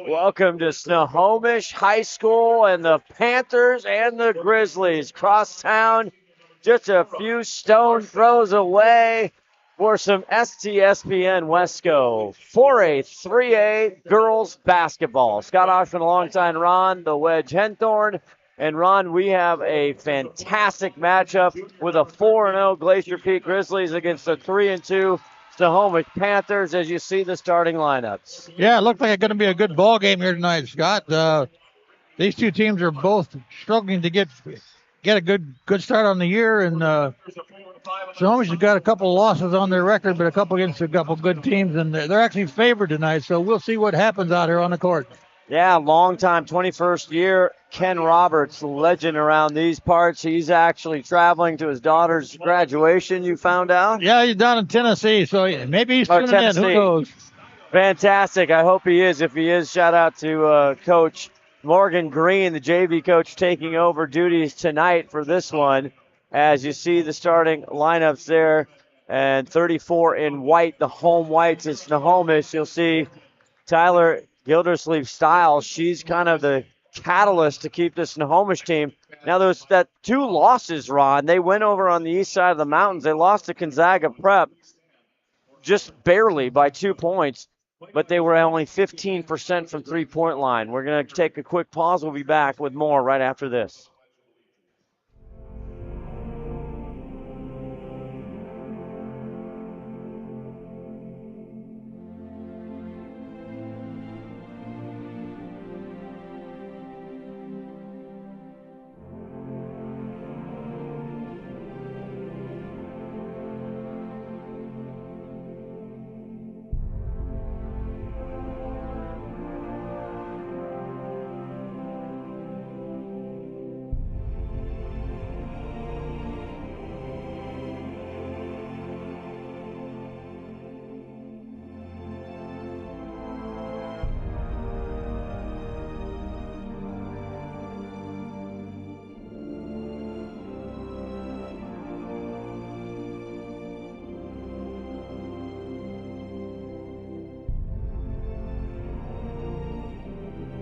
Welcome to Snohomish High School and the Panthers and the Grizzlies. Cross town, just a few stone throws away for some STSPN Wesco 4A, 3A girls basketball. Scott Oshman alongside Ron, the Wedge Henthorn. And Ron, we have a fantastic matchup with a 4-0 Glacier Peak Grizzlies against the 3-2 Snohomish Panthers as you see the starting lineups. Yeah, it looks like it's going to be a good ball game here tonight, Scott. These two teams are both struggling to get a good start on the year, and Snohomish has got a couple of losses on their record, but a couple against a couple good teams, and they're actually favored tonight. So we'll see what happens out here on the court. Yeah, long time, 21st year. Ken Roberts, legend around these parts. He's actually traveling to his daughter's graduation, you found out? Yeah, he's down in Tennessee, so maybe he's tuning in. Who knows? Fantastic. I hope he is. If he is, shout out to Coach Morgan Green, the JV coach, taking over duties tonight for this one. As you see the starting lineups there, and 34 in white, the home whites is Snohomish. You'll see Tyler Gildersleeve Styles. She's kind of the catalyst to keep the Snohomish team. Now, there's that two losses, Ron. They went over on the east side of the mountains. They lost to Gonzaga Prep just barely by 2 points, but they were only 15% from three-point line. We're going to take a quick pause. We'll be back with more right after this.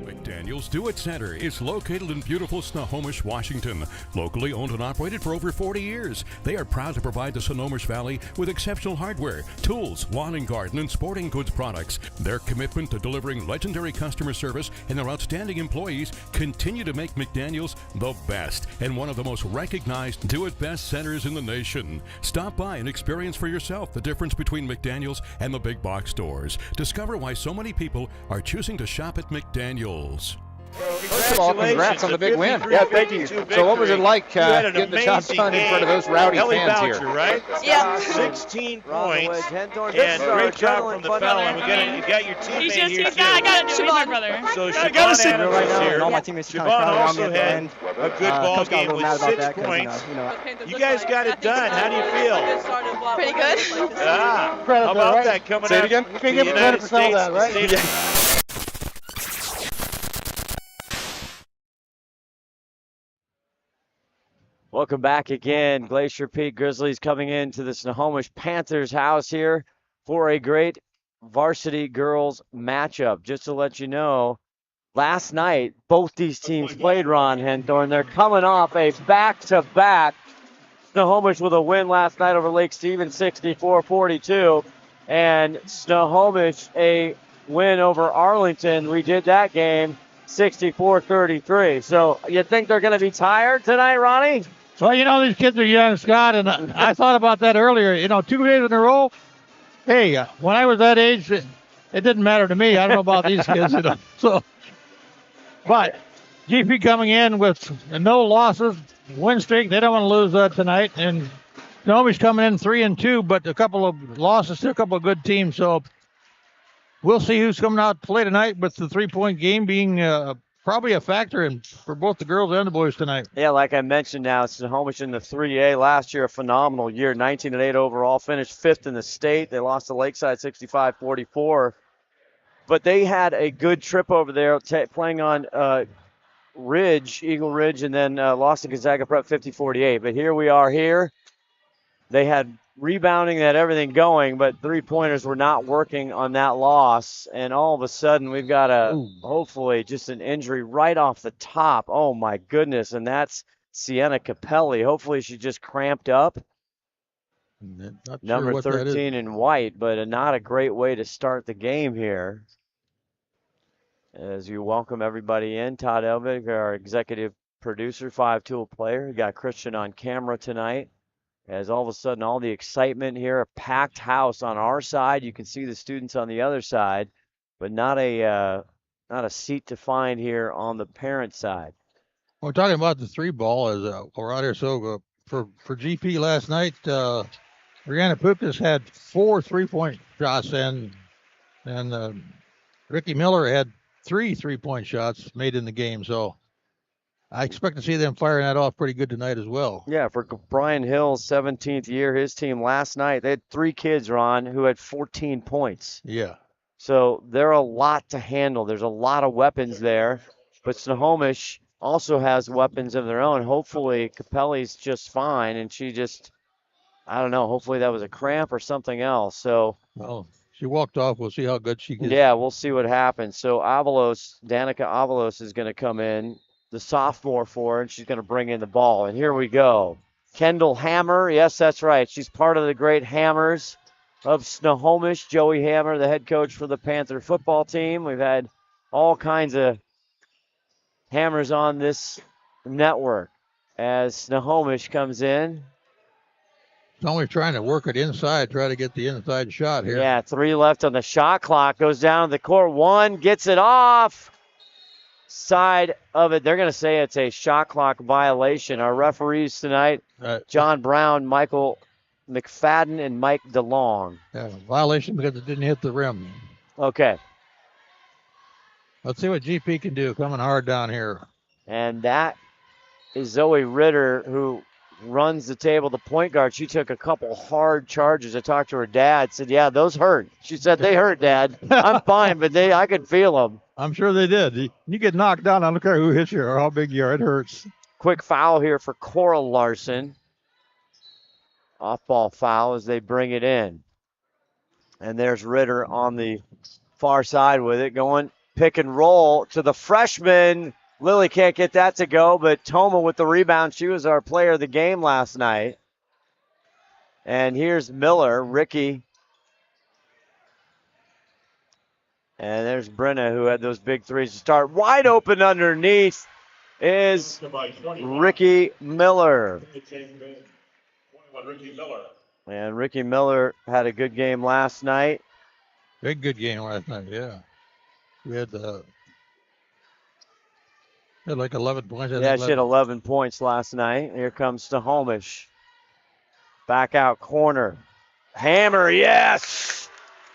McDaniel's Do-It Center is located in beautiful Snohomish, Washington. Locally owned and operated for over 40 years, they are proud to provide the Snohomish Valley with exceptional hardware, tools, lawn and garden, and sporting goods products. Their commitment to delivering legendary customer service and their outstanding employees continue to make McDaniel's the best and one of the most recognized Do-It-Best centers in the nation. Stop by and experience for yourself the difference between McDaniel's and the big box stores. Discover why so many people are choosing to shop at McDaniel's. First of all, congrats on the big win. Yeah, thank you. So what was it like getting the job done in front of those rowdy fans Boucher, here? Right? Yeah. 16 points. And great job from the fella. And you got your teammate here, too. I got it. Siobhan, brother. So Siobhan Adams right is now, here. and all my teammates kind of Siobhan crowded around also me at the had end. a good ball Coach got a game little with mad about 6 that 'cause, points. you know, You guys got it done. How do you feel? Pretty good. How about that coming Say it out again? of You the can't give United credit for some of States? that, right? the state- Welcome back again. Glacier Peak Grizzlies coming into the Snohomish Panthers house here for a great varsity girls matchup. Just to let you know, last night, both these teams played, Ron Henthorn. They're coming off a back-to-back. Snohomish with a win last night over Lake Stevens, 64-42. And Snohomish a win over Arlington. We did that game, 64-33. So you think they're going to be tired tonight, Ronnie? Well, you know, these kids are young, Scott, and I thought about that earlier. You know, 2 days in a row. Hey, when I was that age, it didn't matter to me. I don't know about these kids, you know. So, but GP coming in with no losses, win streak. They don't want to lose tonight. And Snohomish coming in 3-2, but a couple of losses to a couple of good teams. So we'll see who's coming out to play tonight, with the 3-point game being probably a factor for both the girls and the boys tonight. Yeah, like I mentioned now, Snohomish in the 3A last year, a phenomenal year, 19-8 overall, finished 5th in the state. They lost to Lakeside 65-44. But they had a good trip over there playing on Eagle Ridge, and then lost to Gonzaga Prep 50-48. But here we are here. They had rebounding, that everything going, but three-pointers were not working on that loss. And all of a sudden, we've got hopefully just an injury right off the top. Oh, my goodness. And that's Sienna Capelli. Hopefully she just cramped up. Not Number sure what that is. 13 in white, but not a great way to start the game here. As you welcome everybody in, Todd Elvig, our executive producer, five-tool player. We got Christian on camera tonight. As all of a sudden, all the excitement here, a packed house on our side. You can see the students on the other side, but not a seat to find here on the parent side. We're talking about the three ball as we're out here. So for GP last night, Brianna Pukas had 4 3-point shots, and Ricky Miller had 3 3-point shots made in the game. So I expect to see them firing that off pretty good tonight as well. Yeah, for Brian Hill's 17th year, his team last night, they had 3 kids, Ron, who had 14 points. Yeah. So they're a lot to handle. There's a lot of weapons there. But Snohomish also has weapons of their own. Hopefully Capelli's just fine, and she just, I don't know, hopefully that was a cramp or something else. So, well, she walked off. We'll see how good she gets. Yeah, we'll see what happens. So Danica Avalos is going to come in, the sophomore for her, and she's going to bring in the ball. And here we go. Kendall Hammer. Yes, that's right. She's part of the great Hammers of Snohomish. Joey Hammer, the head coach for the Panther football team. We've had all kinds of Hammers on this network as Snohomish comes in. Snohomish trying to work it inside, try to get the inside shot here. Yeah, 3 left on the shot clock. Goes down to the court. 1 gets it off. Side of it. They're going to say it's a shot clock violation. Our referees tonight, John Brown, Michael McFadden, and Mike DeLong. Yeah, violation because it didn't hit the rim. Okay. Let's see what GP can do, coming hard down here. And that is Zoe Ritter, who runs the table, the point guard. She took a couple hard charges. I talked to her dad, said, yeah, those hurt. She said, they hurt, Dad. I'm fine, but I could feel them. I'm sure they did. You get knocked down, I don't care who hits you or how big you are, it hurts. Quick foul here for Cora Larson. Off-ball foul as they bring it in. And there's Ritter on the far side with it, going pick and roll to the freshman. Lily can't get that to go, but Toma with the rebound. She was our player of the game last night. And here's Miller, Ricky. And there's Brenna, who had those big threes to start. Wide open underneath is Ricky Miller. And Ricky Miller had a good game last night. Big good game last night, yeah. We had like 11 points. Yeah, she had 11 points last night. Here comes Snohomish. Back out corner. Hammer, yes!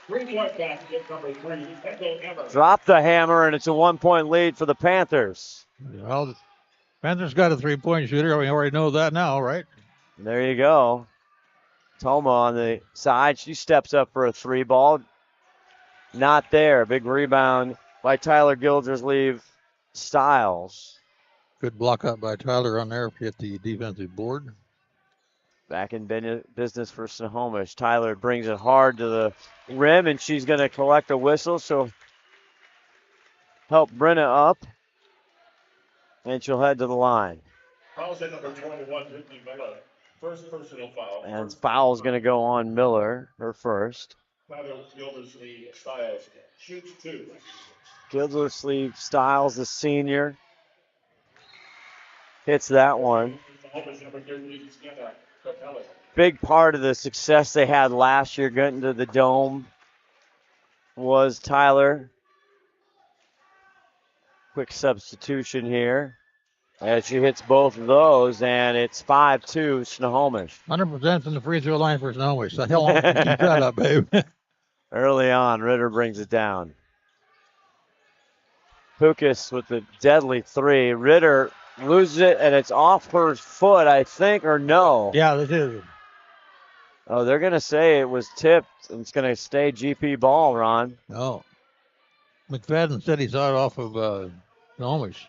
3-point basket, number 3, Kendall Hammer. Drop the hammer, and it's a 1-point lead for the Panthers. Well, the Panthers got a 3-point shooter. We already know that now, right? There you go. Toma on the side. She steps up for a 3 ball. Not there. Big rebound by Tyler Gildersleeve Styles. Good block up by Tyler on there to get the defensive board. Back in business for Snohomish. Tyler brings it hard to the rim, and she's going to collect a whistle. So help Brenna up, and she'll head to the line. Foul's at number 21, Ricky Miller. First personal foul. And foul's going to go on Miller, her first. Tyler Gildersleeve Styles shoots 2. Gildersleeve Styles, the senior, hits that one. Big part of the success they had last year getting to the Dome was Tyler. Quick substitution here as she hits both of those, and it's 5-2 Snohomish. 100% from the free throw line for Snohomish. So how long can you keep that up, babe? Early on, Ritter brings it down. Pukas with the deadly 3. Ritter loses it, and it's off her foot, I think, or no? Yeah, this is. Oh, they're going to say it was tipped, and it's going to stay GP ball, Ron. No. McFadden said he saw it off of Snohomish.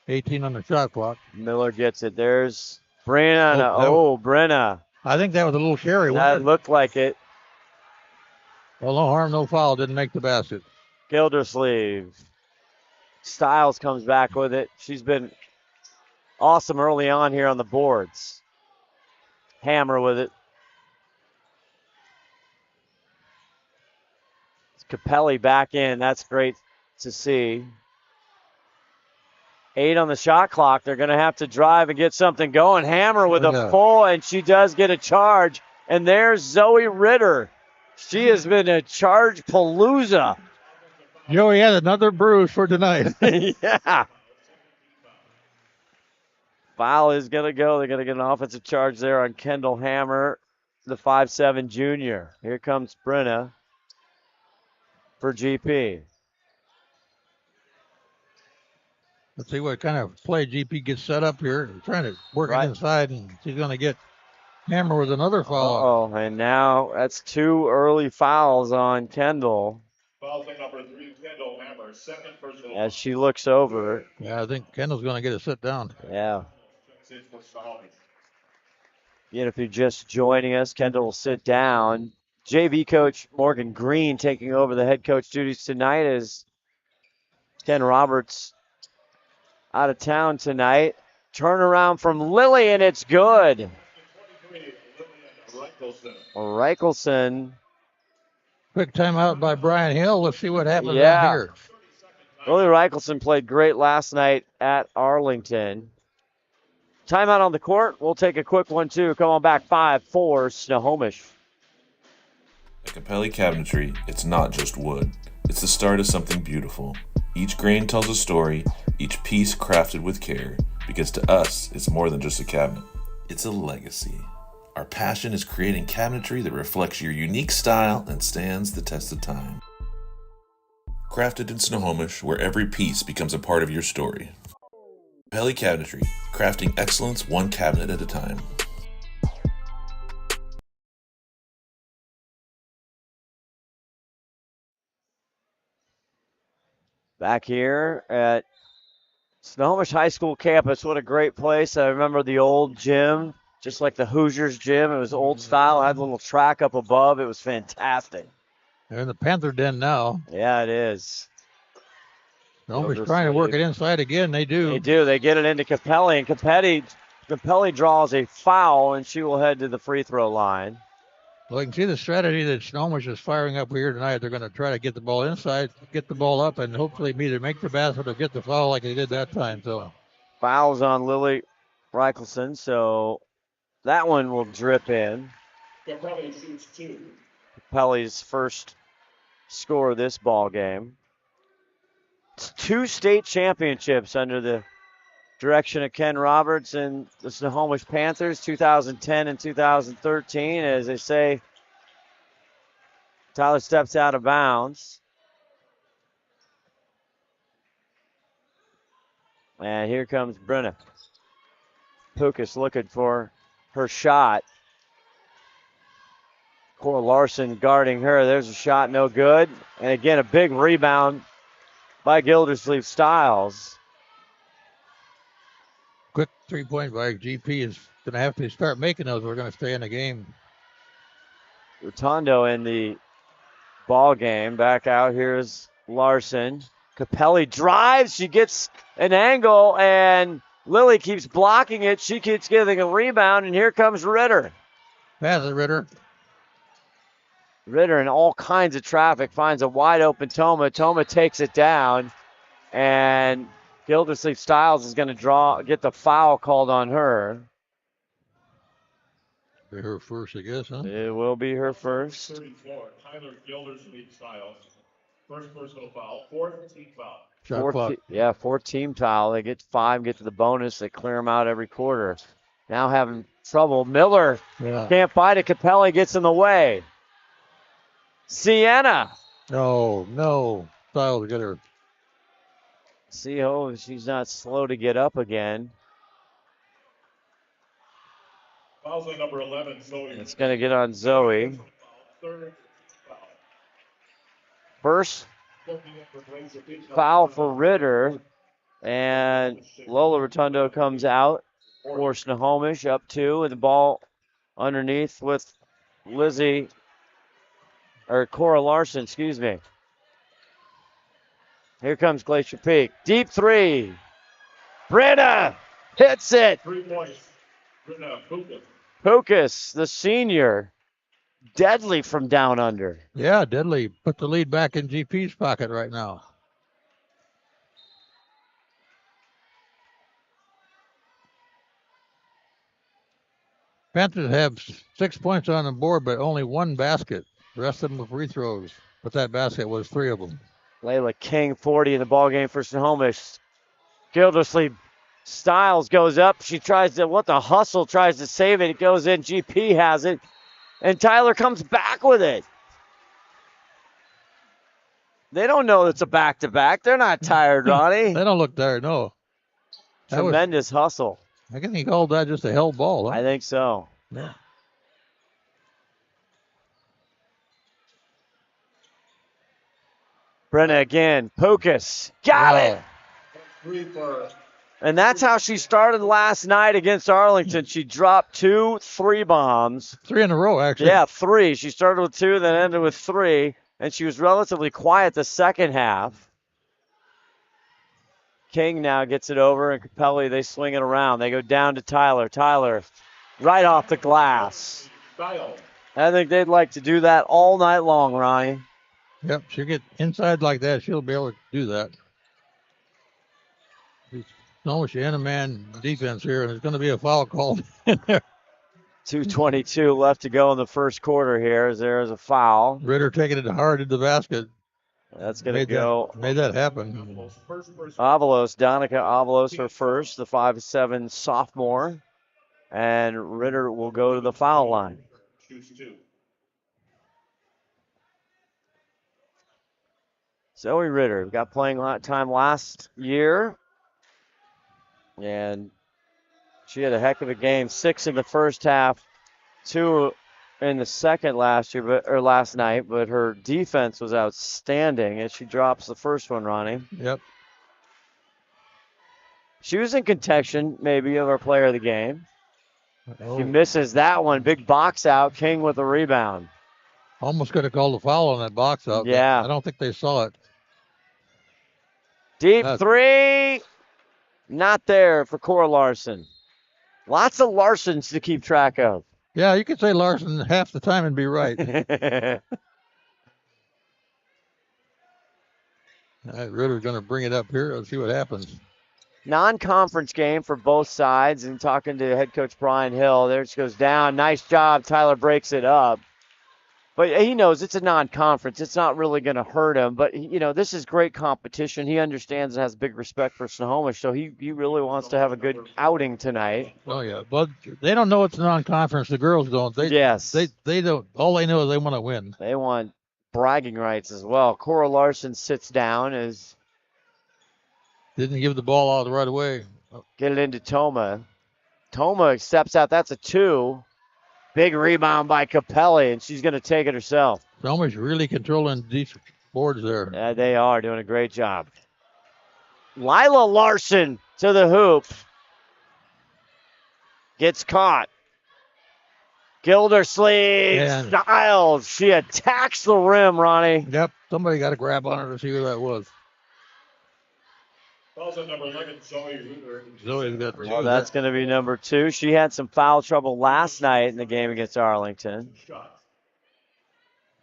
18 on the shot clock. Miller gets it. There's Brenna. Brenna. I think that was a little scary. That looked like it. Well, no harm, no foul. Didn't make the basket. Gildersleeve. Styles comes back with it. She's been awesome early on here on the boards. Hammer with it. It's Capelli back in. That's great to see. 8 on the shot clock. They're going to have to drive and get something going. Hammer with a full, and she does get a charge. And there's Zoe Ritter. She has been a charge palooza. Joey had another bruise for tonight. Yeah. Foul is going to go. They're going to get an offensive charge there on Kendall Hammer, the 5'7" junior. Here comes Brenna for GP. Let's see what kind of play GP gets set up here. They're trying to work it inside, and she's going to get Hammer with another foul. Oh, and now that's 2 early fouls on Kendall. Foul number 3, Kendall Hammer, second personal. As she looks over. Yeah, I think Kendall's going to get a sit down. Yeah. Again, if you're just joining us, Kendall will sit down. JV coach Morgan Green taking over the head coach duties tonight as Ken Roberts out of town tonight. Turnaround from Lily, and it's good. Reichelson. Quick timeout by Brian Hill. Let's see what happens out here. Lily Reichelson played great last night at Arlington. Timeout on the court. We'll take a quick one, too. Come on back, 5-4, Snohomish. At Capelli Cabinetry, it's not just wood. It's the start of something beautiful. Each grain tells a story, each piece crafted with care, because to us, it's more than just a cabinet. It's a legacy. Our passion is creating cabinetry that reflects your unique style and stands the test of time. Crafted in Snohomish, where every piece becomes a part of your story. Capelli Cabinetry, crafting excellence one cabinet at a time. Back here at Snohomish High School campus. What a great place. I remember the old gym, just like the Hoosiers gym. It was old style. It had a little track up above. It was fantastic. They're in the Panther den now. Yeah, it is. Snohomish trying to work it inside again. They do. They do. They get it into Capelli, and Capelli draws a foul, and she will head to the free throw line. Well, you can see the strategy that Snohomish is firing up here tonight. They're going to try to get the ball inside, get the ball up, and hopefully either make the basket or get the foul like they did that time. So fouls on Lily Reichelson, so that one will drip in. Capelli's first score of this ball game. It's 2 state championships under the direction of Ken Roberts and the Snohomish Panthers, 2010 and 2013. As they say, Tyler steps out of bounds. And here comes Brenna. Pukas looking for her shot. Cora Larson guarding her. There's a shot, no good. And again, a big rebound by Gildersleeve Styles. Quick 3-point by GP is going to have to start making those. We're going to stay in the game. Rotondo in the ball game. Back out here is Larson. Capelli drives. She gets an angle, and Lily keeps blocking it. She keeps getting a rebound, and here comes Ritter. Pass it, Ritter. Ritter in all kinds of traffic finds a wide open Toma. Toma takes it down, and Gildersleeve Styles is going to get the foul called on her. Be her first, I guess, huh? It will be her first. 34, Tyler Gildersleeve Styles. First personal foul, 4th team foul. Fourth team foul. They get 5, get to the bonus. They clear them out every quarter. Now having trouble. Miller can't fight it. Capelli gets in the way. Sienna. No. Styles get her. She's not slow to get up again. Fouls on number 11, Zoe. It's going to get on Zoe. First foul for Ritter, and Lola Rotundo comes out for Snohomish, up 2, and the ball underneath with Cora Larson, excuse me. Here comes Glacier Peak. Deep 3. Brenna hits it. 3 points. Brenna Pukas. Pukas, the senior, deadly from down under. Yeah, deadly. Put the lead back in GP's pocket right now. Panthers have 6 points on the board, but only 1 basket. The rest of them were free throws. But that basket was 3 of them. Layla King, 40 in the ball game for Snohomish. Gildersleeve Styles goes up. She tries to, hustle, tries to save it. It goes in. GP has it. And Tyler comes back with it. They don't know it's a back-to-back. They're not tired, Ronnie. They don't look tired, no. Tremendous hustle. I think he called that just a held ball. Huh? I think so. Yeah. Brenna again. Pukas. Got it. 3 for. And that's how she started last night against Arlington. She dropped 2 3 bombs. 3 in a row, actually. Yeah, 3. She started with 2, then ended with 3. And she was relatively quiet the second half. King now gets it over, and Capelli, they swing it around. They go down to Tyler. Tyler, right off the glass. I think they'd like to do that all night long, Ronnie. Yep, she'll get inside like that. She'll be able to do that. Snohomish in a man defense here, and there's going to be a foul called in there. 2:22 left to go in the first quarter here. There's a foul. Ritter taking it hard at the basket. That's going to go. Made that happen. Avalos, Donica Avalos her first, the 5'7" sophomore. And Ritter will go to the foul line. Zoe Ritter got playing time last year. And she had a heck of a game. 6 in the first half, 2 in the second last night, but her defense was outstanding as she drops the first one, Ronnie. Yep. She was in contention, maybe, of our player of the game. She misses that one. Big box out. King with a rebound. Almost could have called a foul on that box out. Yeah. I don't think they saw it. Deep 3. Not there for Cora Larson. Lots of Larsons to keep track of. Yeah, you could say Larson half the time and be right. Ritter's going to bring it up here. Let's see what happens. Non-conference game for both sides. And talking to head coach Brian Hill, there it goes down. Nice job. Tyler breaks it up. But he knows it's a non-conference. It's not really going to hurt him. But, this is great competition. He understands and has big respect for Snohomish, so he really wants to have a good outing tonight. Oh, yeah. But they don't know it's a non-conference. The girls don't. Yes. They don't. All they know is they want to win. They want bragging rights as well. Cora Larson sits down as... Didn't give the ball out right away. Get it into Toma. Toma steps out. That's a 2. Big rebound by Capelli, and she's going to take it herself. Snohomish really controlling these boards there. Yeah, they are doing a great job. Lila Larson to the hoop. Gets caught. Gildersleeve Styles. She attacks the rim, Ronnie. Yep, somebody got to grab on her to see who that was. Number 11, Zoe Ritter. Zoe's got 2. Well, that's going to be number 2. She had some foul trouble last night in the game against Arlington.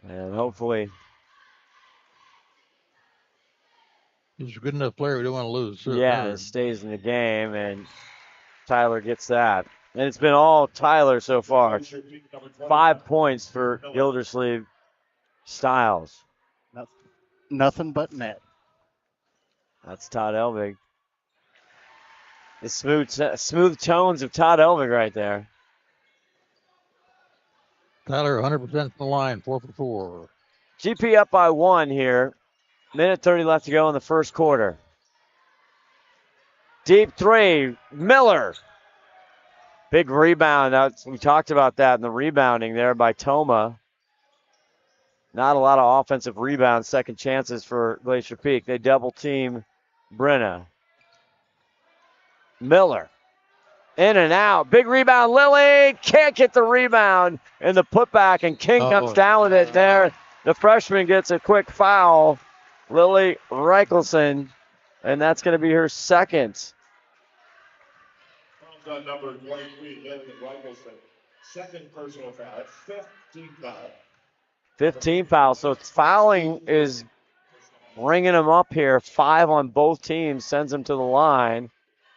And hopefully. He's a good enough player. We don't want to lose. Yeah, it stays in the game, and Tyler gets that. And it's been all Tyler so far. 5 points for Gildersleeve Styles. Nothing but net. That's Todd Elvig. The smooth tones of Todd Elvig right there. Tyler 100% from the line, 4 for 4. GP up by 1 here. Minute 30 left to go in the first quarter. Deep 3, Miller. Big rebound. We talked about that in the rebounding there by Toma. Not a lot of offensive rebounds, second chances for Glacier Peak. They double team Brenna. Miller In and out. Big rebound, Lily. Can't get the rebound. And the putback, and King comes down with it there. The freshman gets a quick foul. Lily Reichelson. And that's going to be her second. Fouls on number 23, Lily Reichelson. Second personal foul. 15 foul. 15 fouls. So fouling is ringing them up here. 5 on both teams. Sends them to the line.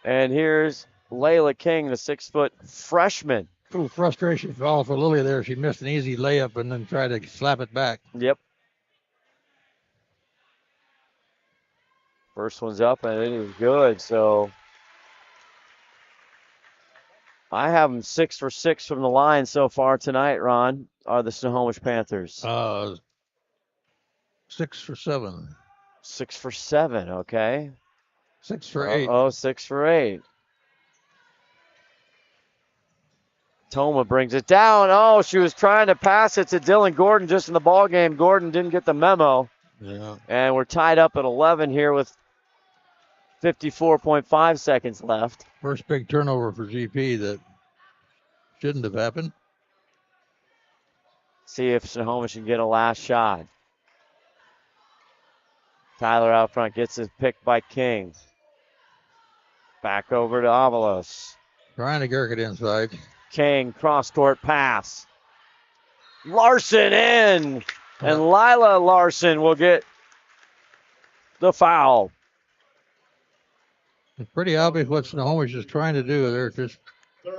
And here's Layla King, the 6-foot freshman. A little frustration foul for Lily there. She missed an easy layup and then tried to slap it back. Yep. First one's up, and it is good. So I have them 6 for 6 from the line so far tonight, Ron, are the Snohomish Panthers. 6 for 7. 6 for 7, okay. 6 for 8. 6 for 8. Toma brings it down. Oh, she was trying to pass it to Dylan Gordon just in the ball game. Gordon didn't get the memo. Yeah. And we're tied up at 11 here with 54.5 seconds left. First big turnover for GP that shouldn't have happened. See if Snohomish can get a last shot. Tyler out front gets his pick by King. Back over to Avalos. Trying to girk it inside. King, cross-court pass. Larson in. And Lila Larson will get the foul. It's pretty obvious what Snohomish is trying to do. They're just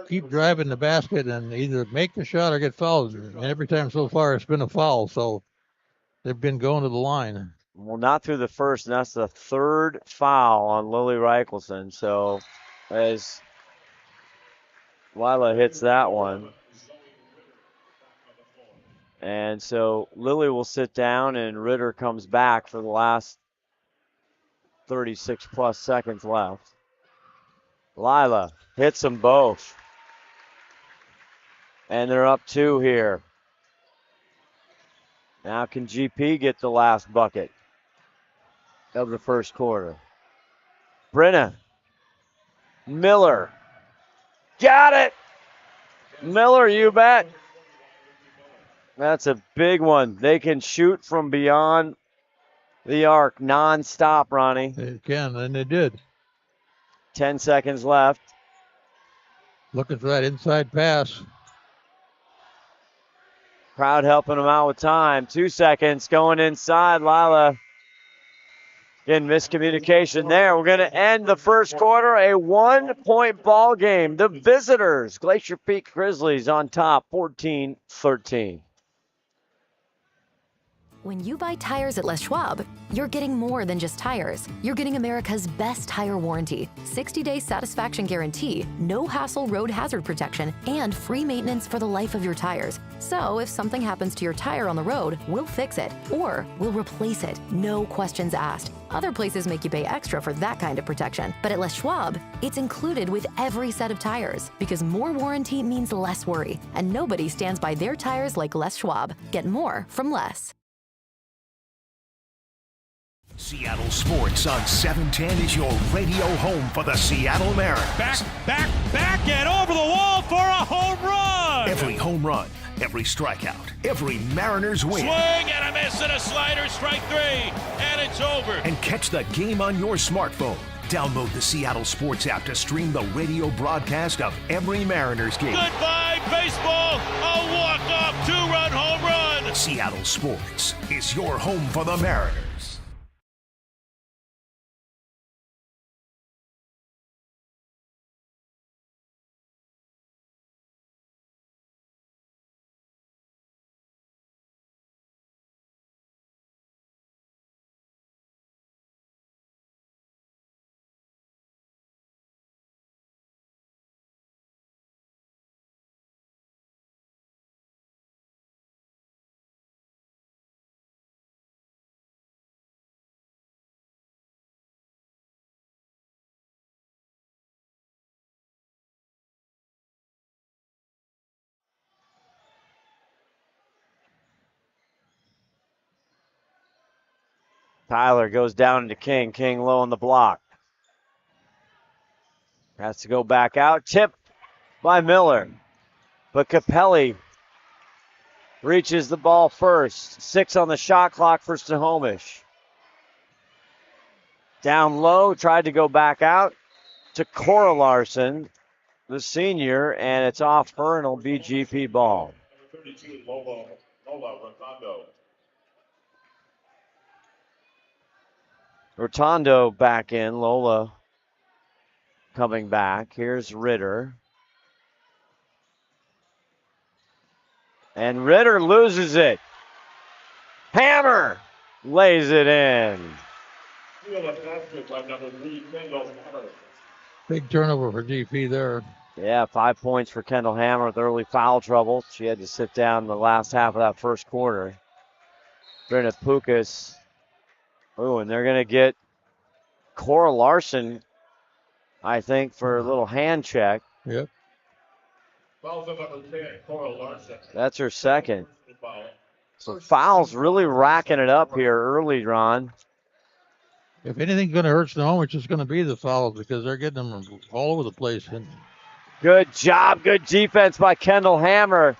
keep driving the basket and either make the shot or get fouled. And every time so far it's been a foul, so they've been going to the line. Well, not through the first, and that's the third foul on Lily Reichelson. So as Lila hits that one. And so Lily will sit down, and Ritter comes back for the last 36-plus seconds left. Lila hits them both. And they're up 2 here. Now can GP get the last bucket of the first quarter? Brenna. Miller. Got it! Miller, you bet. That's a big one. They can shoot from beyond the arc nonstop, Ronnie. They can, and they did. 10 seconds left. Looking for that inside pass. Crowd helping them out with time. 2 seconds going inside. Lila. Again, miscommunication there. We're going to end the first quarter, a 1-point ball game. The visitors, Glacier Peak Grizzlies, on top, 14-13. When you buy tires at Les Schwab, you're getting more than just tires. You're getting America's best tire warranty, 60-day satisfaction guarantee, no hassle road hazard protection, and free maintenance for the life of your tires. So if something happens to your tire on the road, we'll fix it, or we'll replace it, no questions asked. Other places make you pay extra for that kind of protection, but at Les Schwab, it's included with every set of tires, because more warranty means less worry, and nobody stands by their tires like Les Schwab. Get more from less. Seattle Sports on 710 is your radio home for the Seattle Mariners. Back, and over the wall for a home run! Every home run, every strikeout, every Mariners win. Swing and a miss and a slider, strike 3, and it's over. And catch the game on your smartphone. Download the Seattle Sports app to stream the radio broadcast of every Mariners game. Goodbye, baseball! A walk-off 2-run home run! Seattle Sports is your home for the Mariners. Tyler goes down to King. King low on the block. Has to go back out. Tip by Miller. But Capelli reaches the ball first. 6 on the shot clock for Snohomish. Down low, tried to go back out to Cora Larson, the senior, and it's off her, and it'll be GP ball. 32, Lola Rotondo. Rotondo back in. Lola coming back. Here's Ritter. And Ritter loses it. Hammer lays it in. Big turnover for GP there. Yeah, 5 points for Kendall Hammer with early foul trouble. She had to sit down in the last half of that first quarter. Brenda Pukas. Oh, and they're going to get Cora Larson, I think, for a little hand check. Yep. That's her second. So fouls really racking it up here early, Ron. If anything's going to hurt Snohomish, it's going to be the fouls because they're getting them all over the place. Good job, good defense by Kendall Hammer.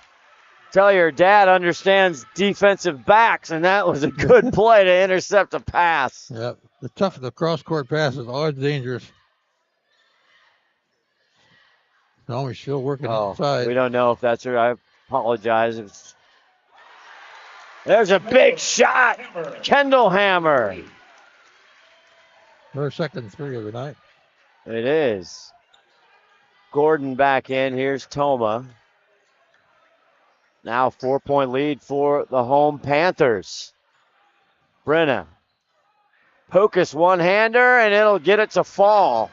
Tell your dad understands defensive backs, and that was a good play to intercept a pass. Yep. The cross-court pass is always dangerous. Snohomish still working inside. We don't know if that's her. I apologize. There's a big shot. Kendall Hammer. Her second three of the night. It is. Gordon back in. Here's Toma. Now 4-point lead for the home Panthers. Brenna. Pukas one-hander, and it'll get it to fall.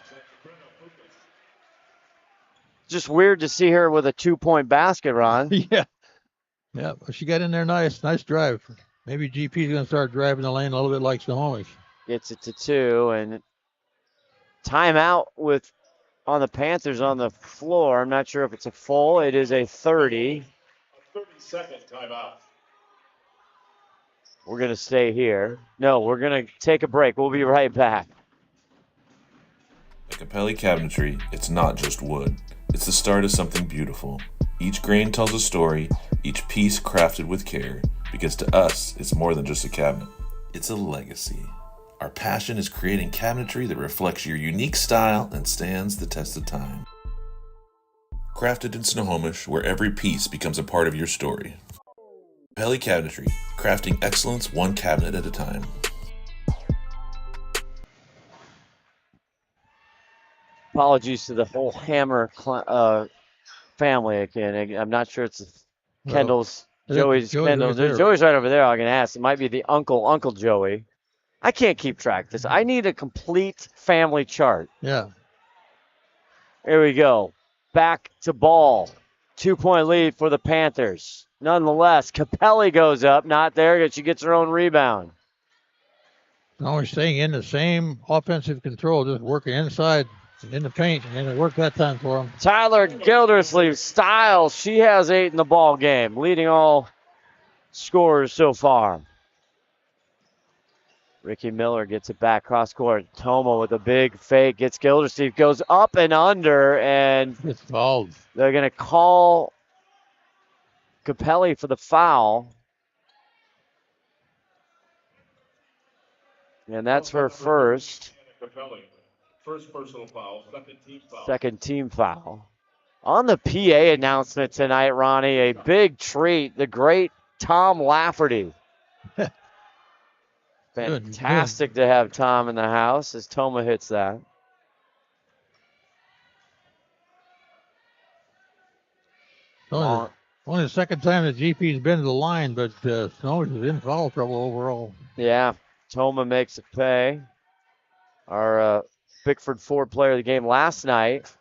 Just weird to see her with a 2-point basket, Ron. Yeah. Yeah, but she got in there nice. Nice drive. Maybe GP's going to start driving the lane a little bit like Snohomish. Gets it to 2, and timeout on the Panthers on the floor. I'm not sure if it's a full. It is a 30. 30-second timeout. We're going to stay here. No, we're going to take a break. We'll be right back. At Capelli Cabinetry, it's not just wood. It's the start of something beautiful. Each grain tells a story, each piece crafted with care, because to us, it's more than just a cabinet. It's a legacy. Our passion is creating cabinetry that reflects your unique style and stands the test of time. Crafted in Snohomish, where every piece becomes a part of your story. Capelli Cabinetry, crafting excellence one cabinet at a time. Apologies to the whole Hammer family again. I'm not sure it's Kendall's, Joey's, Kendall's. Joey's right over there. I'm going to ask. It might be the Uncle Joey. I can't keep track of this. I need a complete family chart. Yeah. Here we go. Back to ball. 2-point lead for the Panthers. Nonetheless, Capelli goes up. Not there. She gets her own rebound. Always staying in the same offensive control, just working inside in the paint, and it worked that time for him. Tyler Gildersleeve Styles. She has 8 in the ball game, leading all scorers so far. Ricky Miller gets it back cross court. Toma with a big fake gets Gildersleeve, goes up and under, and it's fouled. They're going to call Capelli for the foul. And that's her first. First personal foul, second team foul. Second team foul. On the PA announcement tonight, Ronnie, a big treat. The great Tom Lafferty. Fantastic to have Tom in the house as Toma hits that. Only the second time that GP's been to the line, but Snohomish is in foul trouble overall. Yeah, Toma makes a pay. Our Bickford Ford player of the game last night.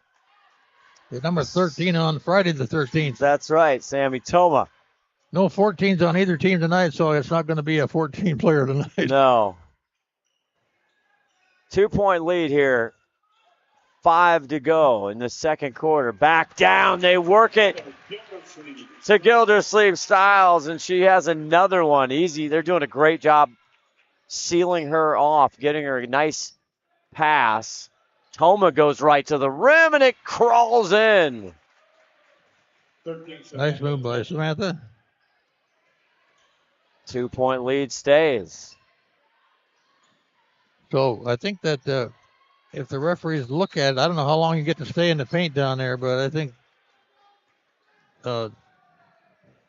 The number 13 on Friday the 13th. That's right, Sammy Toma. No 14s on either team tonight, so it's not going to be a 14 player tonight. No. 2-point lead here. 5 to go in the second quarter. Back down. They work it to Gildersleeve Styles, and she has another one. Easy. They're doing a great job sealing her off, getting her a nice pass. Toma goes right to the rim, and it crawls in. Nice move by Samantha. 2-point lead stays. So I think that if the referees look at it, I don't know how long you get to stay in the paint down there, but I think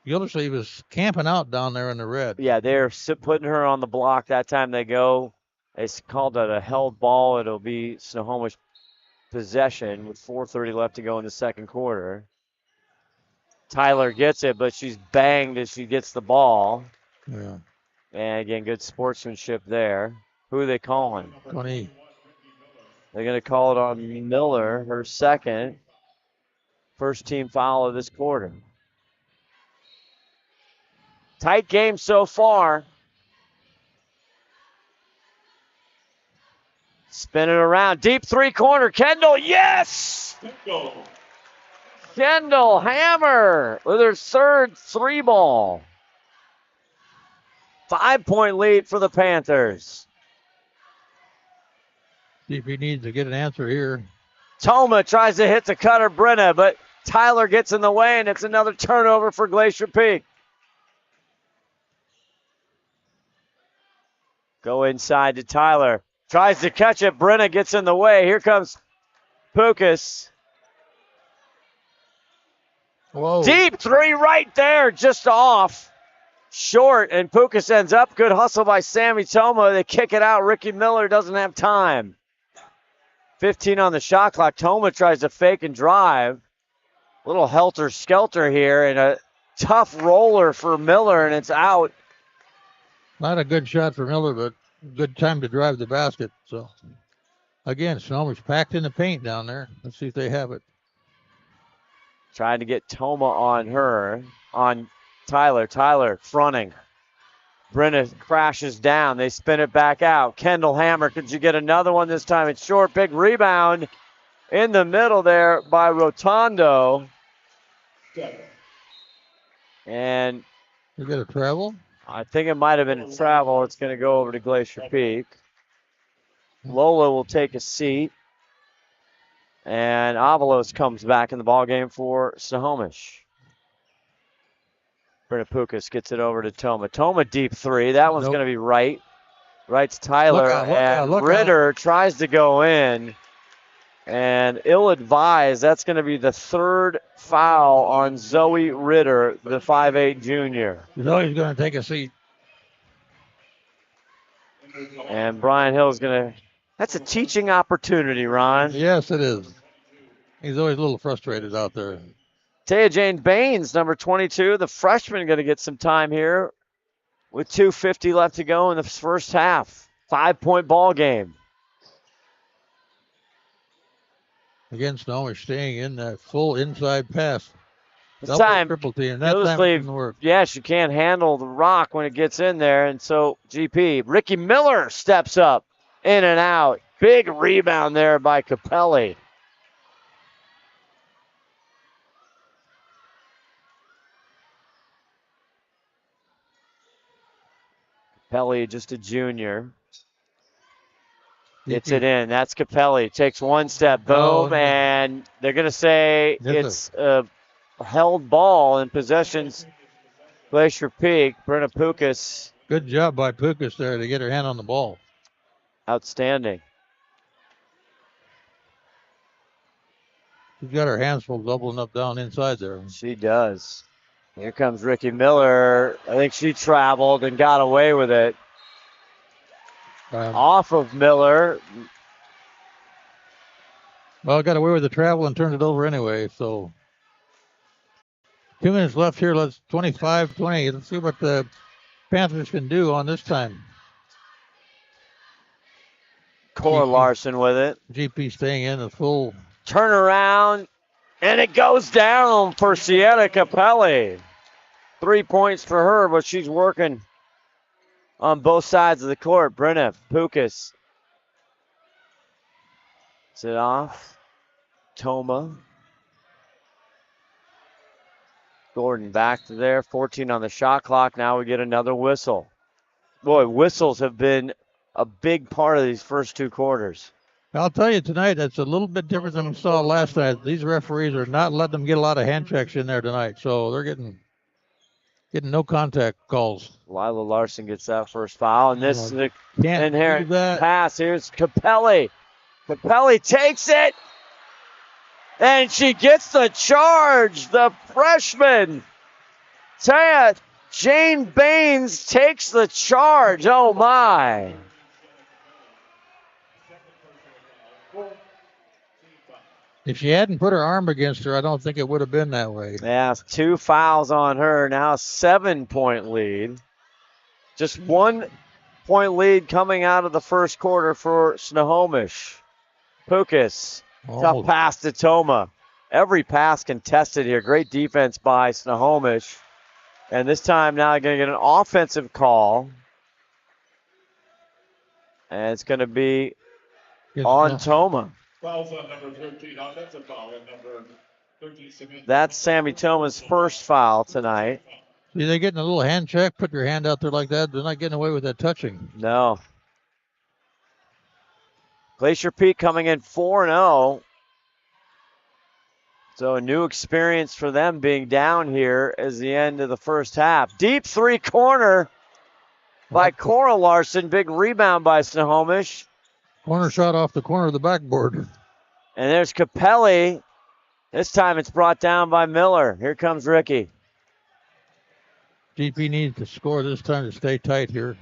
Gildersleeve was camping out down there in the red. Yeah, they're putting her on the block that time they go. They called it a held ball. It'll be Snohomish possession with 4:30 left to go in the second quarter. Tyler gets it, but she's banged as she gets the ball. Yeah. And again, good sportsmanship there. Who are they calling? 20. They're going to call it on Miller, her second. First team foul of this quarter. Tight game so far. Spin it around. Deep three-corner. Kendall, yes! Kendall Hammer with her third three ball. 5-point lead for the Panthers. See if he needs to get an answer here. Toma tries to hit the cutter, Brenna, but Tyler gets in the way, and it's another turnover for Glacier Peak. Go inside to Tyler. Tries to catch it. Brenna gets in the way. Here comes Pukas. Whoa. Deep three right there, just off. Short, and Pukas ends up. Good hustle by Sammy Toma. They kick it out. Ricky Miller doesn't have time. 15 on the shot clock. Toma tries to fake and drive. Little helter-skelter here, and a tough roller for Miller, and it's out. Not a good shot for Miller, but good time to drive the basket. So, again, Snohomish packed in the paint down there. Let's see if they have it. Trying to get Toma on Tyler. Tyler fronting. Brenna crashes down. They spin it back out. Kendall Hammer, could you get another one this time? It's short. Big rebound in the middle there by Rotondo. And you get a travel? I think it might have been a travel. It's going to go over to Glacier Peak. Lola will take a seat. And Avalos comes back in the ballgame for Snohomish. Brenna Pukas gets it over to Toma. Toma deep three. That one's going to be right. Right to Tyler. Ritter tries to go in. And ill-advised. That's going to be the third foul on Zoe Ritter, the 5'8 junior. Zoe's going to take a seat. And Brian Hill's going to... That's a teaching opportunity, Ron. Yes, it is. He's always a little frustrated out there. Taya Jane Baines, number 22, the freshman, going to get some time here with 2:50 left to go in the first half. 5-point ball game. Again, Snohomish staying in that full inside pass. This time, triple team. That time didn't work. Yeah, she can't handle the rock when it gets in there, and so GP. Ricky Miller steps up, in and out. Big rebound there by Capelli. Capelli, just a junior. Gets it in. That's Capelli. Takes one step. Boom. And they're going to say it's a held ball in possessions. Glacier Peak. Brenna Pukas. Good job by Pukas there to get her hand on the ball. Outstanding. She's got her hands full doubling up down inside there. She does. Here comes Ricky Miller. I think she traveled and got away with it. Off of Miller. Well, got away with the travel and turned it over anyway, so 2 minutes left here. Let's 25-20. Let's see what the Panthers can do on this time. Cora Larson with it. GP staying in the full. Turn around, and it goes down for Sienna Capelli. 3 points for her, but she's working on both sides of the court. Brenna Pukas. Is it off? Toma. Gordon back to there. 14 on the shot clock. Now we get another whistle. Boy, whistles have been a big part of these first two quarters. I'll tell you tonight, that's a little bit different than we saw last night. These referees are not letting them get a lot of hand checks in there tonight, so they're getting no contact calls. Lila Larson gets that first foul, and this is the Can't inherent do that. pass. Here's Capelli. Capelli takes it, and she gets the charge. The freshman, Jane Baines, takes the charge. Oh, my. If she hadn't put her arm against her, I don't think it would have been that way. Yeah, 2 fouls on her. Now 7-point lead. Just 1 point lead coming out of the first quarter for Snohomish. Pukas, tough pass to Toma. Every pass contested here. Great defense by Snohomish. And this time now going to get an offensive call. And it's going to be on Toma. Fouls on number 13. Offensive foul on number 13. That's Sammy Toma's first foul tonight. See, they're getting a little hand check. Put your hand out there like that. They're not getting away with that touching. No. Glacier Peak coming in 4-0. So a new experience for them being down here as the end of the first half. Deep three-corner by Cora Larson. Big rebound by Snohomish. Corner shot off the corner of the backboard. And there's Capelli. This time it's brought down by Miller. Here comes Ricky. GP needs to score this time to stay tight here.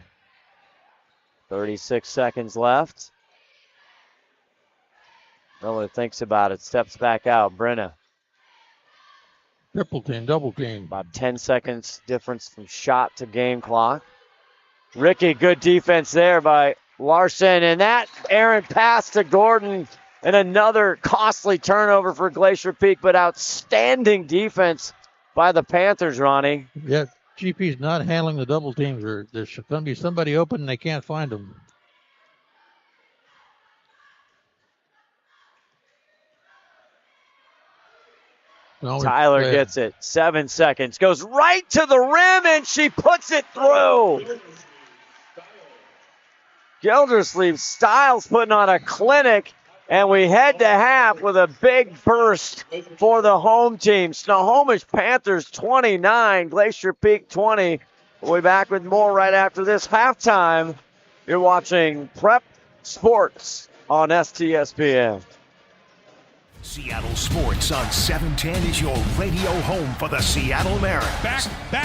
36 seconds left. Miller thinks about it, steps back out. Brenna. Triple team, double team. About 10 seconds difference from shot to game clock. Ricky, good defense there by Larson, and that errant pass to Gordon, and another costly turnover for Glacier Peak, but outstanding defense by the Panthers, Ronnie. Yeah, GP's not handling the double teams. There's going to be somebody open and they can't find them. Tyler gets it. 7 seconds. Goes right to the rim, and she puts it through. Gildersleeve Styles putting on a clinic, and we head to half with a big burst for the home team. Snohomish Panthers 29, Glacier Peak 20. We'll be back with more right after this halftime. You're watching Prep Sports on STSPN. Seattle Sports on 710 is your radio home for the Seattle Mariners. Back,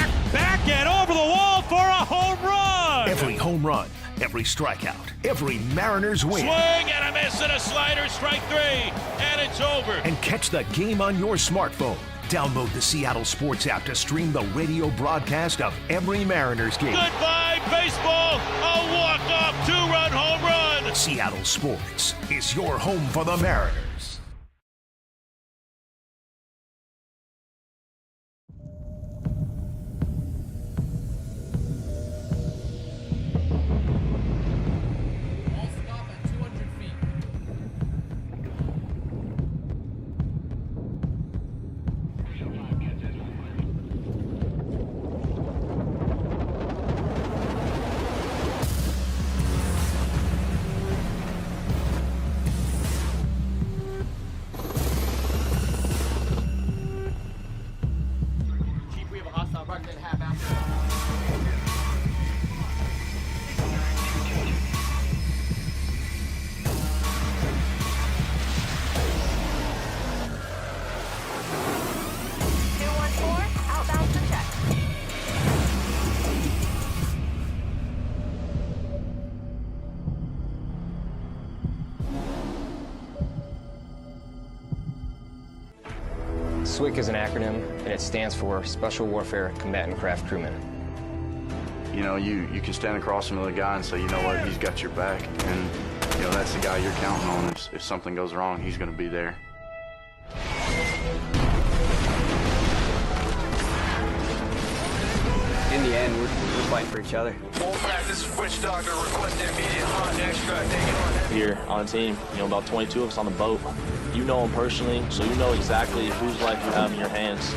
and over the wall for a home run. Every home run, every strikeout, every Mariners win. Swing and a miss and a slider, strike 3, and it's over. And catch the game on your smartphone. Download the Seattle Sports app to stream the radio broadcast of every Mariners game. Goodbye, baseball. A walk-off 2-run home run. Seattle Sports is your home for the Mariners. SWCC is an acronym, and it stands for Special Warfare Combatant Craft Crewman. You know, you can stand across from the guy and say, you know what, he's got your back, and you know that's the guy you're counting on. If something goes wrong, he's going to be there. In the end, we're fighting for each other. Full practice, switch doctor, request immediate hot extract, taking on. Here on the team, about 22 of us on the boat. You know them personally, so you know exactly whose life you have in your hands.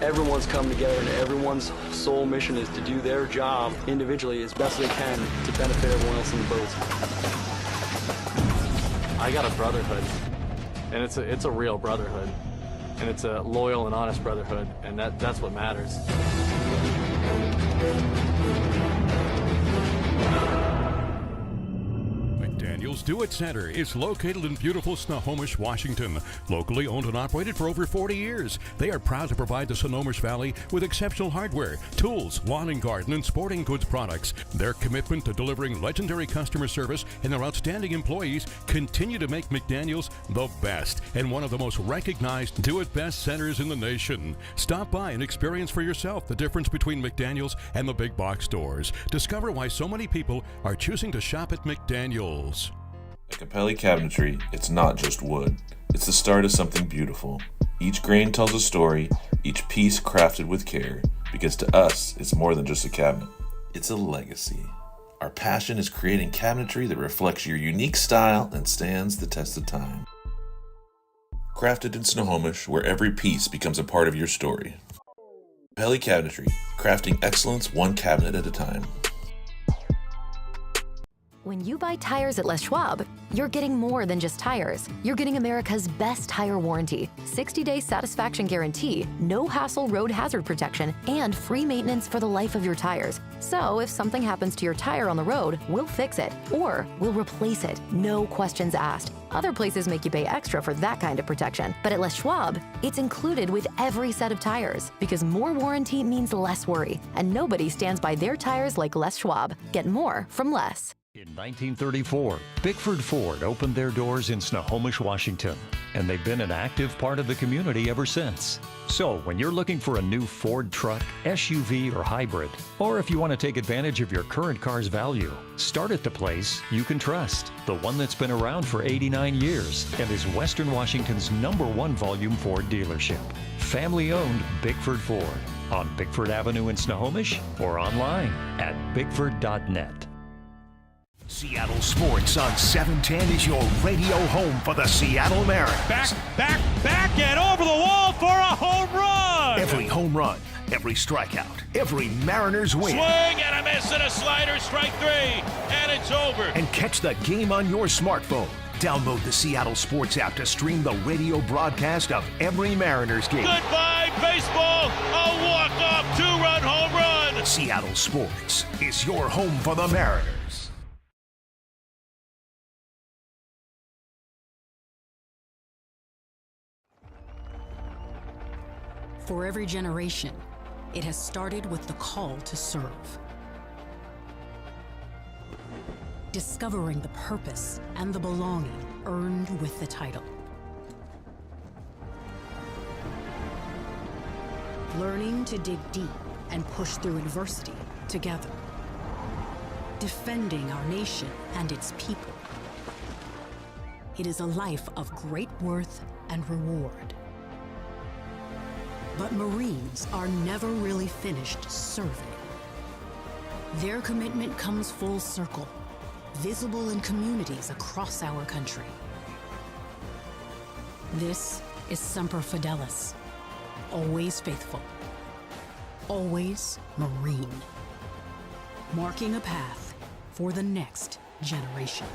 Everyone's come together, and everyone's sole mission is to do their job individually as best they can to benefit everyone else in the boats. I got a brotherhood, and it's a real brotherhood, and it's a loyal and honest brotherhood, and that's what matters. McDaniel's Do It Center is located in beautiful Snohomish, Washington. Locally owned and operated for over 40 years, they are proud to provide the Snohomish Valley with exceptional hardware, tools, lawn and garden, and sporting goods products. Their commitment to delivering legendary customer service and their outstanding employees continue to make McDaniel's the best and one of the most recognized do-it-best centers in the nation. Stop by and experience for yourself the difference between McDaniel's and the big box stores. Discover why so many people are choosing to shop at McDaniel's. At Capelli Cabinetry, it's not just wood. It's the start of something beautiful. Each grain tells a story, each piece crafted with care, because to us, it's more than just a cabinet. It's a legacy. Our passion is creating cabinetry that reflects your unique style and stands the test of time. Crafted in Snohomish, where every piece becomes a part of your story. Capelli Cabinetry, crafting excellence one cabinet at a time. When you buy tires at Les Schwab, you're getting more than just tires. You're getting America's best tire warranty, 60-day satisfaction guarantee, no hassle road hazard protection, and free maintenance for the life of your tires. So if something happens to your tire on the road, we'll fix it, or we'll replace it, no questions asked. Other places make you pay extra for that kind of protection, but at Les Schwab, it's included with every set of tires, because more warranty means less worry, and nobody stands by their tires like Les Schwab. Get more from less. In 1934, Bickford Ford opened their doors in Snohomish, Washington, and they've been an active part of the community ever since. So when you're looking for a new Ford truck, SUV, or hybrid, or if you want to take advantage of your current car's value, start at the place you can trust, the one that's been around for 89 years and is Western Washington's #1 volume Ford dealership. Family-owned Bickford Ford on Bickford Avenue in Snohomish or online at bickford.net. Seattle Sports on 710 is your radio home for the Seattle Mariners. Back and over the wall for a home run. Every home run, every strikeout, every Mariners win. Swing and a miss and a slider, strike 3, and it's over. And catch the game on your smartphone. Download the Seattle Sports app to stream the radio broadcast of every Mariners game. Goodbye, baseball. A walk-off 2-run home run. Seattle Sports is your home for the Mariners. For every generation, it has started with the call to serve. Discovering the purpose and the belonging earned with the title. Learning to dig deep and push through adversity together. Defending our nation and its people. It is a life of great worth and reward. But Marines are never really finished serving. Their commitment comes full circle, visible in communities across our country. This is Semper Fidelis, always faithful, always Marine, marking a path for the next generation.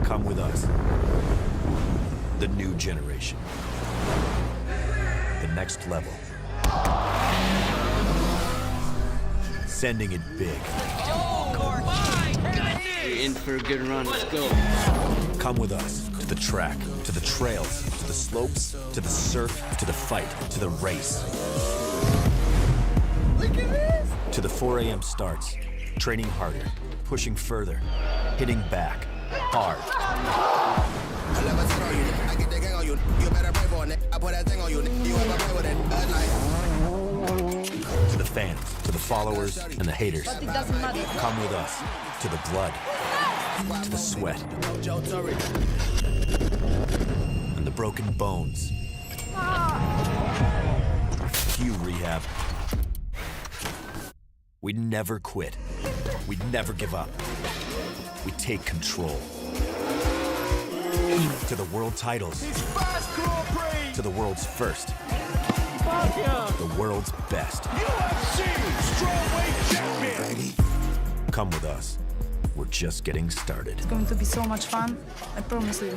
Come with us. The new generation. The next level. Sending it big. You're in for a good run. Let's go. Come with us to the track, to the trails, to the slopes, to the surf, to the fight, to the race. Look at this! To the 4 a.m. starts. Training harder, pushing further, hitting back. Hard. fans, to the followers, and the haters. But it doesn't matter. Come with us to the blood, to the sweat, and the broken bones. Cue rehab. We never quit. We never give up. We take control. To the world titles. To the world's first. The world's best. UFC Strawweight Champion. Come with us. We're just getting started. It's going to be so much fun. I promise you.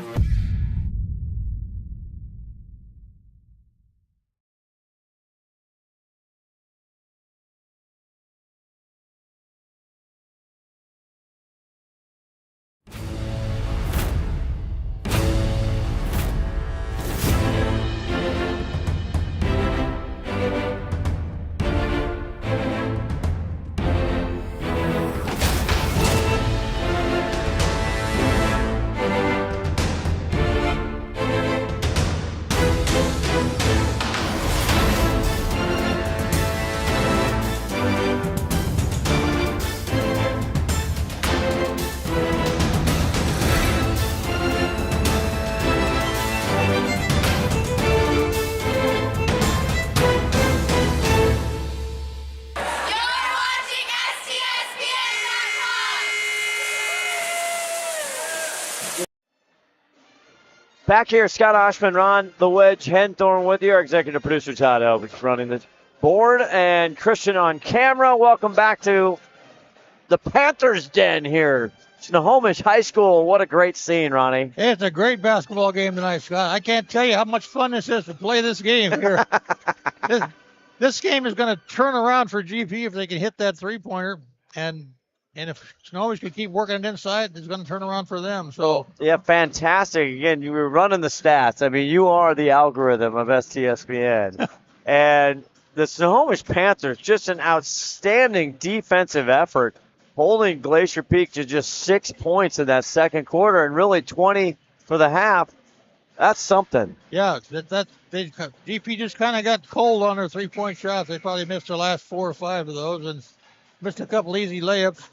Back here, Scott Oshman, Ron the Wedge Henthorn with you. Our executive producer, Todd Elvis, running the board, and Christian on camera. Welcome back to the Panthers den here. Snohomish High School. What a great scene, Ronnie. It's a great basketball game tonight, Scott. I can't tell you how much fun this is to play this game here. This game is going to turn around for GP if they can hit that three-pointer, and if Snohomish can keep working it inside, it's going to turn around for them. So yeah, fantastic. Again, you were running the stats. I mean, you are the algorithm of STSPN. And the Snohomish Panthers, just an outstanding defensive effort, holding Glacier Peak to just 6 points in that second quarter and really 20 for the half. That's something. Yeah, GP just kind of got cold on their three-point shots. They probably missed their last 4 or 5 of those and missed a couple easy layups.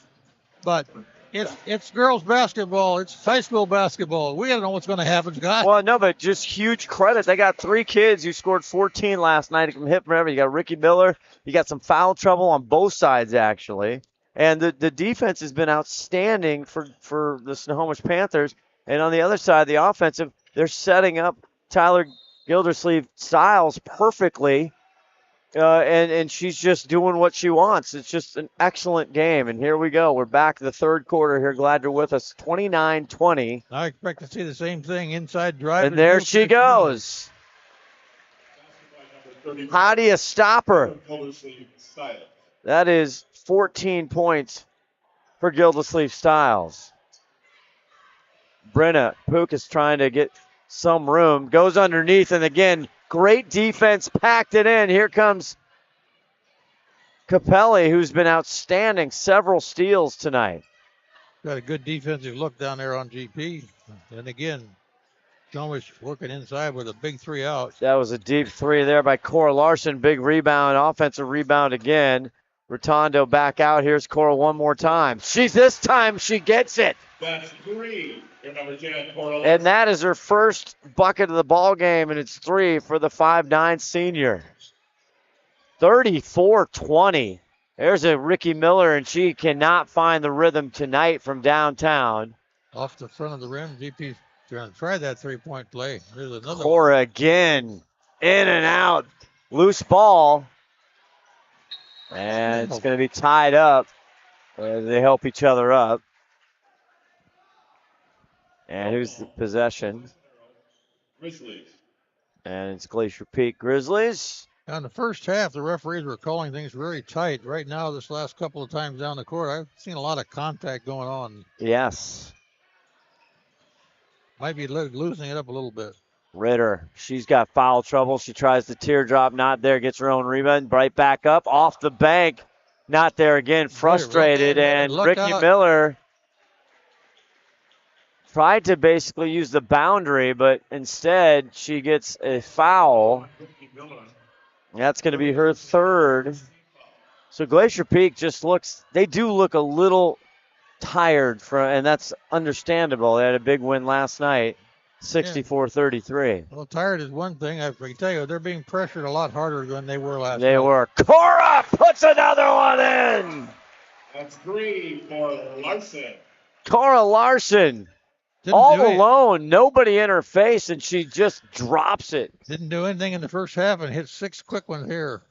But it's girls basketball. It's high school basketball. We got to know what's going to happen, Scott. Well, no, but just huge credit. They got 3 kids who scored 14 last night from hit forever. You got Ricky Miller. You got some foul trouble on both sides, actually. And the defense has been outstanding for the Snohomish Panthers. And on the other side, the offensive, they're setting up Tyler Gildersleeve-Styles perfectly. And she's just doing what she wants. It's just an excellent game. And here we go. We're back to the third quarter here. Glad you're with us. 29-20. I expect to see the same thing. Inside drive. And there she goes. How do you stop her? That is 14 points for Gildersleeve-Styles. Brenna Pook is trying to get some room. Goes underneath, and again, great defense, packed it in. Here comes Capelli, who's been outstanding. Several steals tonight. Got a good defensive look down there on GP. And again, Snohomish working inside with a big 3 out. That was a deep 3 there by Cora Larson. Big rebound, offensive rebound again. Rotondo back out. Here's Cora one more time. This time she gets it. That's 3. Number 10, Cora Larson. And that is her first bucket of the ball game, and it's 3 for the 5'9" senior. 34-20. There's a Ricky Miller, and she cannot find the rhythm tonight from downtown. Off the front of the rim, GP's trying to try that three-point play. There's another Cora again, in and out. Loose ball. And it's going to be tied up. They help each other up. And who's the possession? Grizzlies. And it's Glacier Peak Grizzlies. In the first half, the referees were calling things very tight. Right now, this last couple of times down the court, I've seen a lot of contact going on. Yes. Might be losing it up a little bit. Ritter, she's got foul trouble. She tries the teardrop, not there, gets her own rebound. Right back up, off the bank. Not there again, frustrated. And Ricky Miller tried to basically use the boundary, but instead she gets a foul. That's going to be her third. So Glacier Peak just they do look a little tired, and that's understandable. They had a big win last night, 64-33. Well, tired is one thing. I can tell you, they're being pressured a lot harder than they were last night. They were. Cora puts another one in. That's 3 for Larson. Cora Larson, all alone, nobody in her face, and she just drops it. Didn't do anything in the first half and hit 6 quick ones here.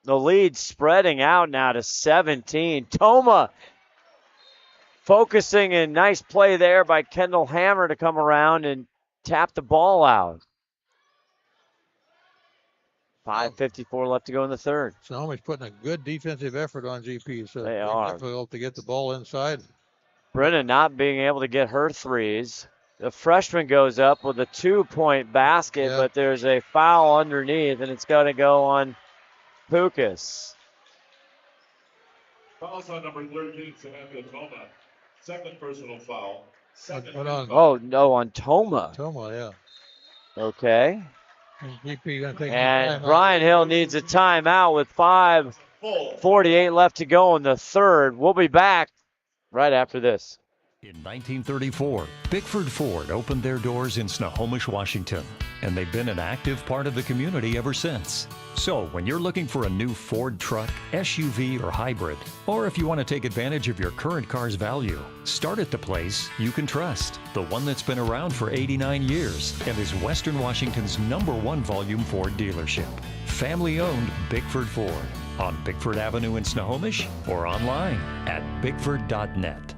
The lead spreading out now to 17. Toma focusing, and nice play there by Kendall Hammer to come around and tap the ball out. 5:54 left to go in the third. Snohomish putting a good defensive effort on GP, so they are difficult to get the ball inside. Brenna not being able to get her threes. The freshman goes up with a 2-point basket, but there's a foul underneath, and it's going to go on Pukas. Fouls on number 13, Samantha Toma. Second personal foul. Oh, no, on Toma. Toma, yeah. Okay. GP gonna take and Brian Hill needs a timeout with 5:48 left to go in the third. We'll be back right after this. In 1934, Bickford Ford opened their doors in Snohomish, Washington, and they've been an active part of the community ever since. So when you're looking for a new Ford truck, SUV, or hybrid, or if you want to take advantage of your current car's value, start at the place you can trust, the one that's been around for 89 years and is Western Washington's #1 volume Ford dealership. Family-owned Bickford Ford on Bickford Avenue in Snohomish or online at bickford.net.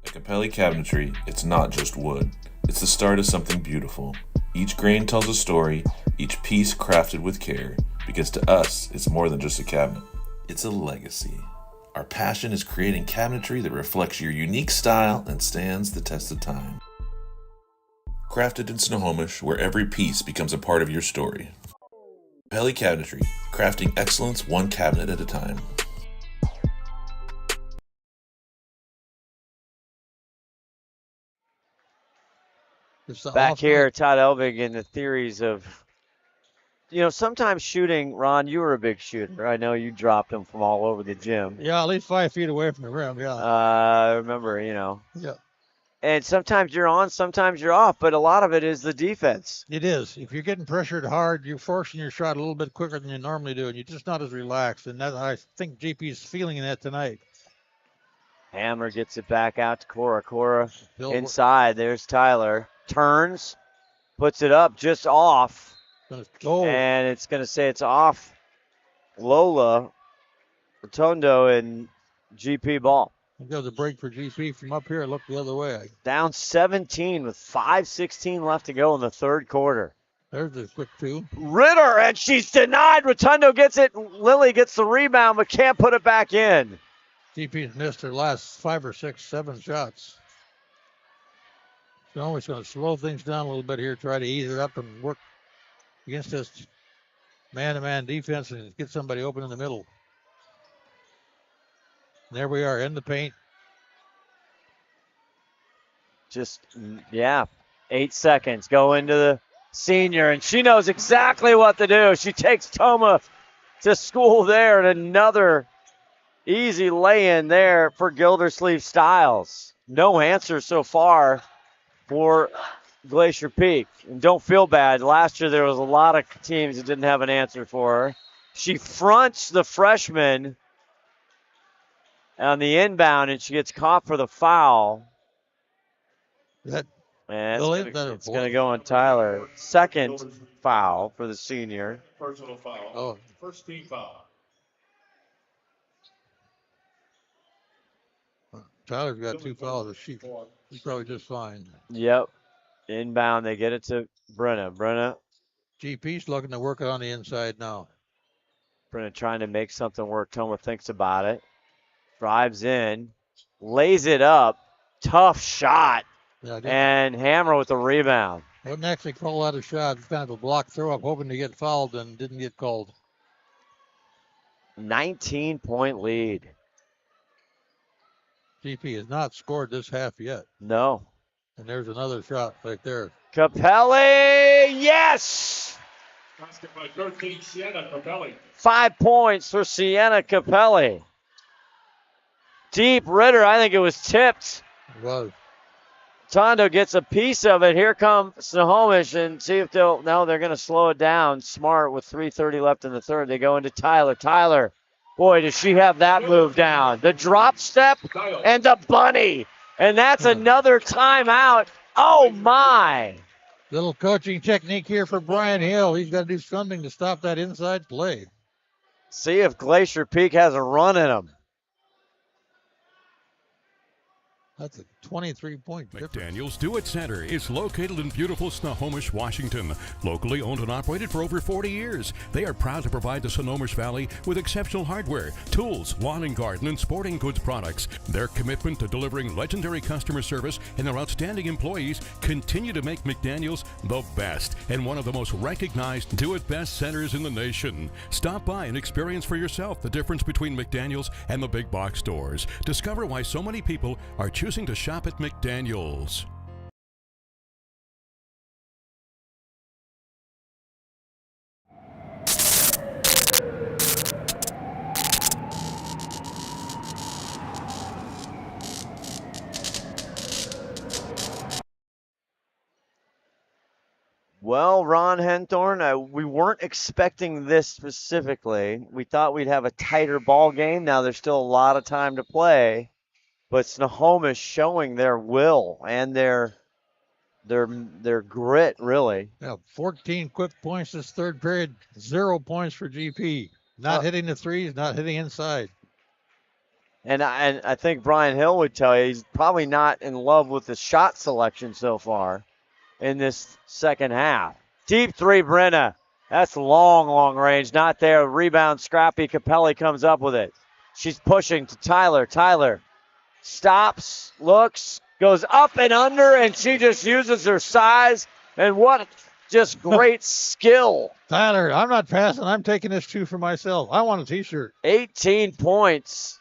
At Capelli Cabinetry, it's not just wood. It's the start of something beautiful. Each grain tells a story, each piece crafted with care, because to us, it's more than just a cabinet. It's a legacy. Our passion is creating cabinetry that reflects your unique style and stands the test of time. Crafted in Snohomish, where every piece becomes a part of your story. Capelli Cabinetry, crafting excellence one cabinet at a time. Back here, Todd Elvig in the theories of, sometimes shooting, Ron, you were a big shooter. I know you dropped them from all over the gym. Yeah, at least 5 feet away from the rim, yeah. I remember, Yeah. And sometimes you're on, sometimes you're off, but a lot of it is the defense. It is. If you're getting pressured hard, you're forcing your shot a little bit quicker than you normally do, and you're just not as relaxed. And that, I think GP is feeling that tonight. Hammer gets it back out to Cora. Cora inside. There's Tyler. Turns, puts it up just off. And it's going to say it's off Lola Rotondo and GP ball. There's a break for GP from up here. It looked the other way. Down 17 with 5:16 left to go in the third quarter. There's the quick two. Ritter, and she's denied. Rotondo gets it. Lily gets the rebound, but can't put it back in. GP's missed their last 5 or 6, 7 shots. So always going to slow things down a little bit here, try to ease it up and work against this man-to-man defense and get somebody open in the middle. And there we are in the paint. 8 seconds. Go into the senior, and she knows exactly what to do. She takes Toma to school there, and another easy lay-in there for Gildersleeve Styles. No answer so far for Glacier Peak. And don't feel bad. Last year there was a lot of teams that didn't have an answer for her. She fronts the freshman on the inbound, and she gets caught for the foul. It's going to go on Tyler. Second foul for the senior. Personal foul. First team foul. Tyler's got 2 fouls. He's probably just fine. Yep. Inbound, they get it to Brenna. GP's looking to work it on the inside now. Brenna trying to make something work. Toma thinks about it. Drives in. Lays it up. Tough shot. And Hammer with the rebound. Wasn't actually called out a shot. It's kind of a block throw up, hoping to get fouled, and didn't get called. 19-point lead. GP has not scored this half yet. No. And there's another shot right there. Capelli, yes! Basket by 13, Sienna Capelli. 5 points for Sienna Capelli. Deep Ritter, I think it was tipped. It was. Tondo gets a piece of it. Here comes Snohomish, and see if they're going to slow it down. Smart with 3:30 left in the third. They go into Tyler. Tyler, boy, does she have that move down. The drop step and the bunny. And that's another timeout. Oh, my. Little coaching technique here for Brian Hill. He's got to do something to stop that inside play. See if Glacier Peak has a run in him. That's a 23-point difference. McDaniel's Do-It Center is located in beautiful Snohomish, Washington. Locally owned and operated for over 40 years, they are proud to provide the Snohomish Valley with exceptional hardware, tools, lawn and garden, and sporting goods products. Their commitment to delivering legendary customer service and their outstanding employees continue to make McDaniel's the best and one of the most recognized Do-It-Best centers in the nation. Stop by and experience for yourself the difference between McDaniel's and the big box stores. Discover why so many people are choosing to shop at McDaniel's. Well, Ron Henthorn, we weren't expecting this specifically. We thought we'd have a tighter ball game. Now there's still a lot of time to play. But Snohomish showing their will and their grit, really. Yeah, 14 quick points this third period, 0 points for GP. Not hitting the threes, not hitting inside. And I think Brian Hill would tell you he's probably not in love with the shot selection so far in this second half. Deep three, Brenna. That's long, long range. Not there. Rebound, Scrappy Capelli comes up with it. She's pushing to Tyler. Tyler stops, looks, goes up and under, and she just uses her size. And what just great skill. Tyler, I'm not passing. I'm taking this two for myself. I want a T-shirt. 18 points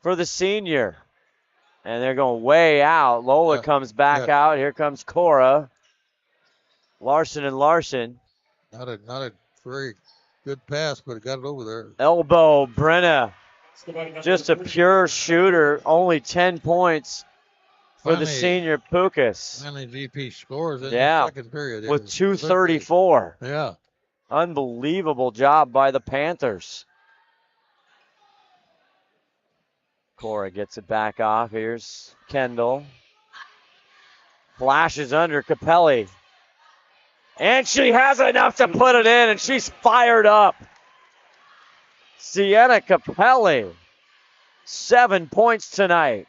for the senior. And they're going way out. Lola comes back out. Here comes Cora. Larson and Larson. Not a very good pass, but it got it over there. Elbow, Brenna. Just a pure shooter. Only 10 points for the senior Pukas. Finally, GP scores in the second period. With 2:34. Yeah. Unbelievable job by the Panthers. Cora gets it back off. Here's Kendall. Flashes under Capelli. And she has enough to put it in, and she's fired up. Sienna Capelli, 7 points tonight.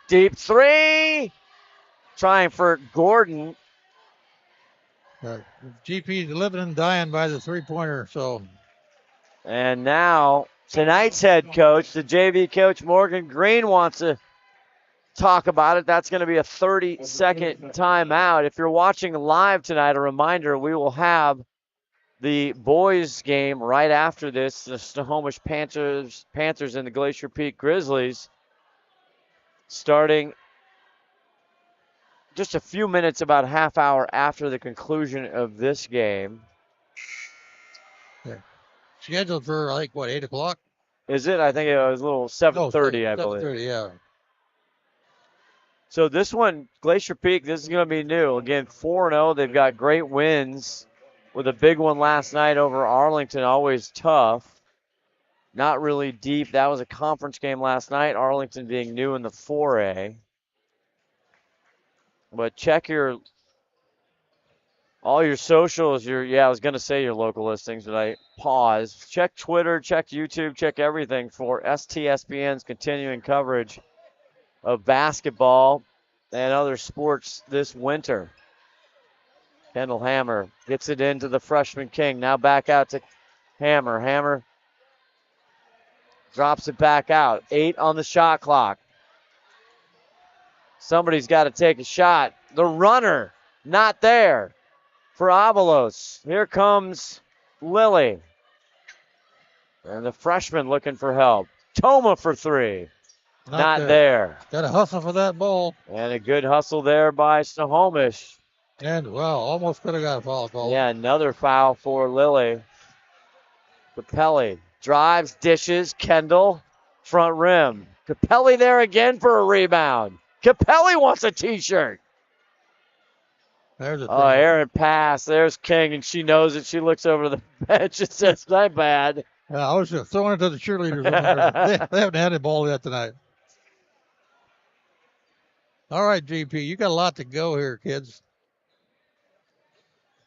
Deep trying for Gordon. GP's living and dying by the three-pointer, so. And now tonight's head coach, the JV coach Morgan Green, wants to talk about it. That's going to be a 30-second timeout. If you're watching live tonight, a reminder, we will have the boys game right after this, the Snohomish Panthers and the Glacier Peak Grizzlies, starting just a few minutes, about a half hour after the conclusion of this game. Yeah. Scheduled for, 8 o'clock? Is it? I think it was a little 7:30, I believe. 7:30, yeah. So this one, Glacier Peak, this is going to be new. Again, 4-0. They've got great wins with a big one last night over Arlington, always tough. Not really deep. That was a conference game last night, Arlington being new in the 4A. But check all your socials, I was going to say your local listings, but I paused. Check Twitter, check YouTube, check everything for STSPN's continuing coverage of basketball and other sports this winter. Kendall Hammer gets it into the freshman king. Now back out to Hammer. Hammer drops it back out. 8 on the shot clock. Somebody's got to take a shot. The runner, not there for Avalos. Here comes Lily. And the freshman looking for help. Toma for 3. Not there. Got to hustle for that ball. And a good hustle there by Snohomish. And, well, almost could have got a foul call. Yeah, another foul for Lily. Capelli drives, dishes, Kendall, front rim. Capelli there again for a rebound. Capelli wants a T-shirt. There's a Aaron pass. There's King, and she knows it. She looks over to the bench and says, "Not bad." Yeah, I was just throwing it to the cheerleaders. they haven't had a ball yet tonight. All right, GP, you got a lot to go here, kids.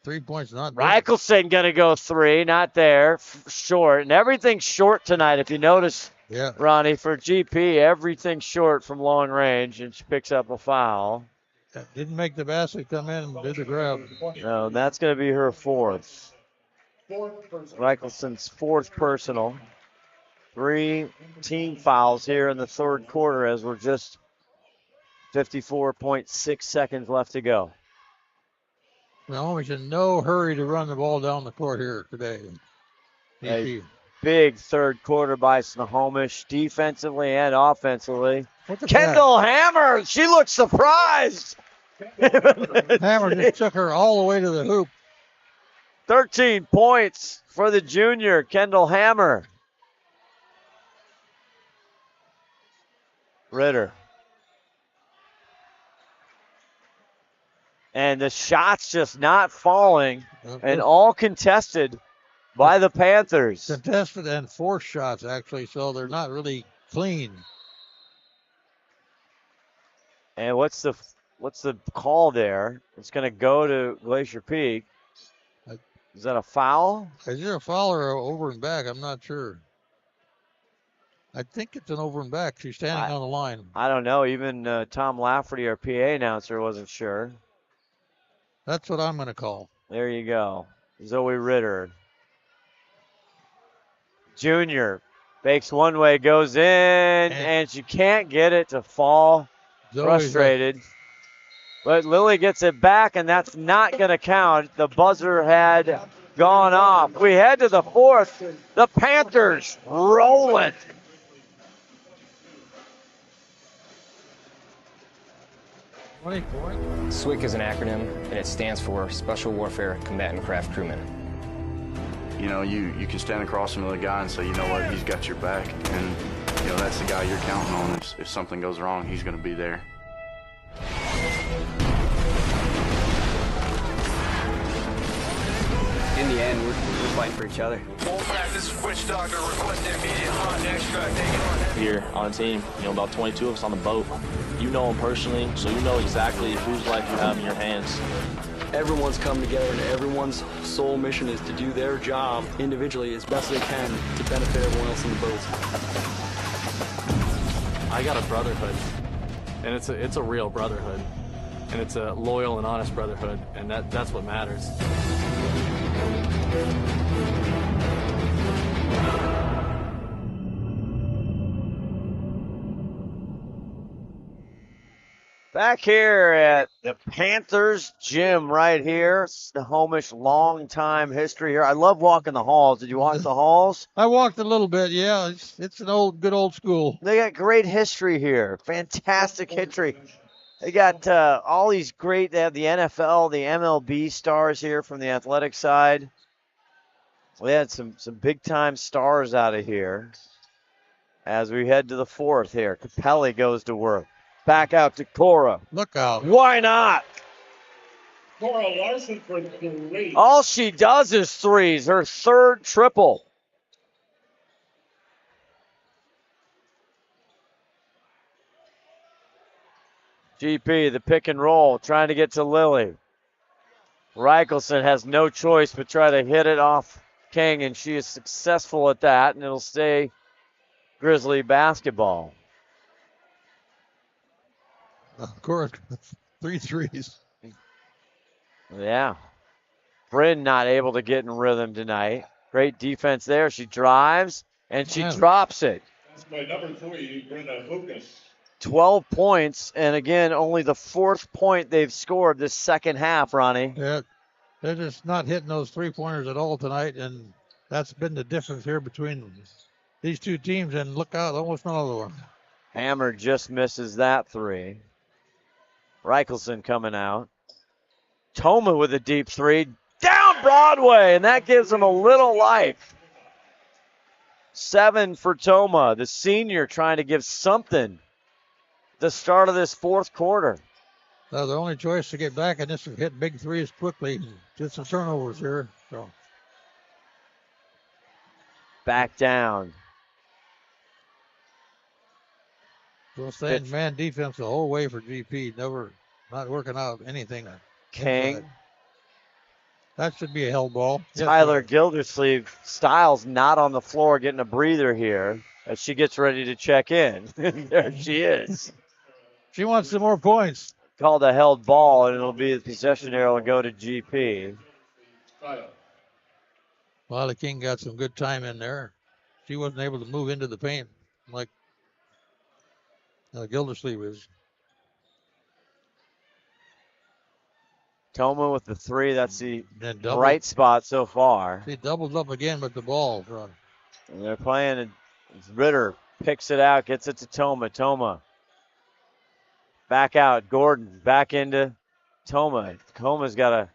3 points not. Reichelson going to go three. Not there. Short. And everything's short tonight, if you notice, Ronnie, for GP, everything's short from long range, and she picks up a foul. Didn't make the basket, come in and did the grab. No, that's going to be her fourth. Reichelson's fourth personal. 3 team fouls here in the third quarter as we're just 54.6 seconds left to go. Snohomish in no hurry to run the ball down the court here today. A big third quarter by Snohomish, defensively and offensively. Kendall Hammer, she looks surprised. Hammer just took her all the way to the hoop. 13 points for the junior, Kendall Hammer. Ritter. And the shots just not falling, and all contested by the Panthers. Contested and forced shots, actually, so they're not really clean. And what's the call there? It's going to go to Glacier Peak. Is that a foul? Is there a foul or over and back? I'm not sure. I think it's an over and back. She's standing on the line. I don't know. Even Tom Lafferty, our PA announcer, wasn't sure. That's what I'm going to call. There you go. Zoe Ritter. Junior fakes one way, goes in, and she can't get it to fall. Frustrated. But Lily gets it back, and that's not going to count. The buzzer had gone off. We head to the fourth. The Panthers rolling. SWCC is an acronym, and it stands for Special Warfare Combatant Craft Crewman. You know, you can stand across from the guy and say, you know what, he's got your back. And, you know, that's the guy you're counting on. If something goes wrong, he's going to be there. In the end, we're fighting for each other. This is Witch Doctor requesting immediate hot extract. Here on the team, about 22 of us on the boat. You know them personally, so you know exactly whose life you have in your hands. Everyone's come together, and everyone's sole mission is to do their job individually as best they can to benefit everyone else in the boat. I got a brotherhood, and it's a real brotherhood, and it's a loyal and honest brotherhood, and that's what matters. Back here at the Panthers gym right here. Snohomish, long time history here. I love walking the halls. Did you walk the halls? I walked a little bit, yeah. It's an good old school. They got great history here. Fantastic history. They got all these great, they have the NFL, the MLB stars here from the athletic side. We had some big-time stars out of here. As we head to the fourth here, Capelli goes to work. Back out to Cora. Look out. Why not? Cora Larson for three. All she does is threes. Her third triple. GP, the pick and roll, trying to get to Lily. Reichelson has no choice but try to hit it off King, and she is successful at that, and it'll stay Grizzly basketball. Of course, 3 threes. Yeah. Bryn not able to get in rhythm tonight. Great defense there. She drives, and she drops it. That's my number 3, Brenda Hokus. 12 points, and again, only the 4th point they've scored this second half, Ronnie. Yeah, they're just not hitting those 3-pointers at all tonight, and that's been the difference here between these two teams, and look out, almost another one. Hammer just misses that three. Reichelson coming out. Toma with a deep three. Down Broadway, and that gives him a little life. 7 for Toma, the senior, trying to give something the start of this fourth quarter. The only choice to get back in this is hit big threes quickly. Get some turnovers here. So. Back down. We'll stay in man defense the whole way for GP. Never, not working out anything. King. Inside. That should be a held ball. Tyler Gildersleeve. Styles not on the floor, getting a breather here as she gets ready to check in. There she is. She wants some more points. Called a held ball, and it'll be the possession arrow and go to GP. Lila King got some good time in there. She wasn't able to move into the paint like Gildersleeve is. Toma with the three. That's the bright spot so far. He doubles up again with the ball. And they're playing, and Ritter picks it out, gets it to Toma. Toma back out. Gordon back into Toma. Toma's got a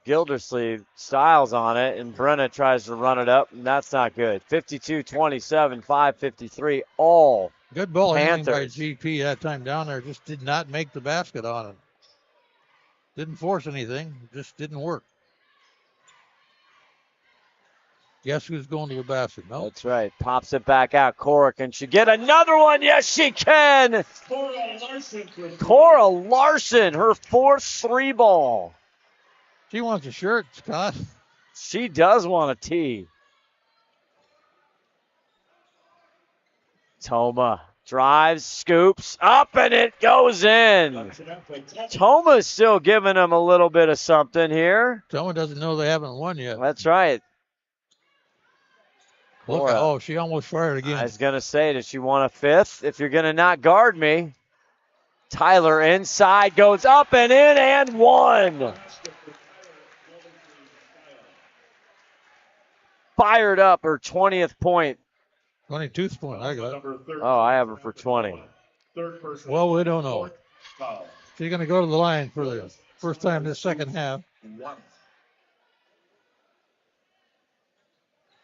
Gildersleeve. Styles on it, and Brenna tries to run it up, and that's not good. 52-27, 5:53, all good ball handling by Panthers. GP that time down there. Just did not make the basket on it. Didn't force anything. Just didn't work. Guess who's going to the basket? No. That's right. Pops it back out. Cora, can she get another one? Yes, she can. Cora Larson, her fourth three ball. She wants a shirt, Scott. She does want a tee. Toma drives, scoops, up, and it goes in. Toma's still giving them a little bit of something here. Toma doesn't know they haven't won yet. That's right. Look, she almost fired again. I was going to say, does she want a fifth? If you're going to not guard me. Tyler inside, goes up and in, and one. Fired up, her 20th point. 22nd point, I got it. Oh, I have her for 20. Well, we don't know. She's going to go to the line for the first time this second half.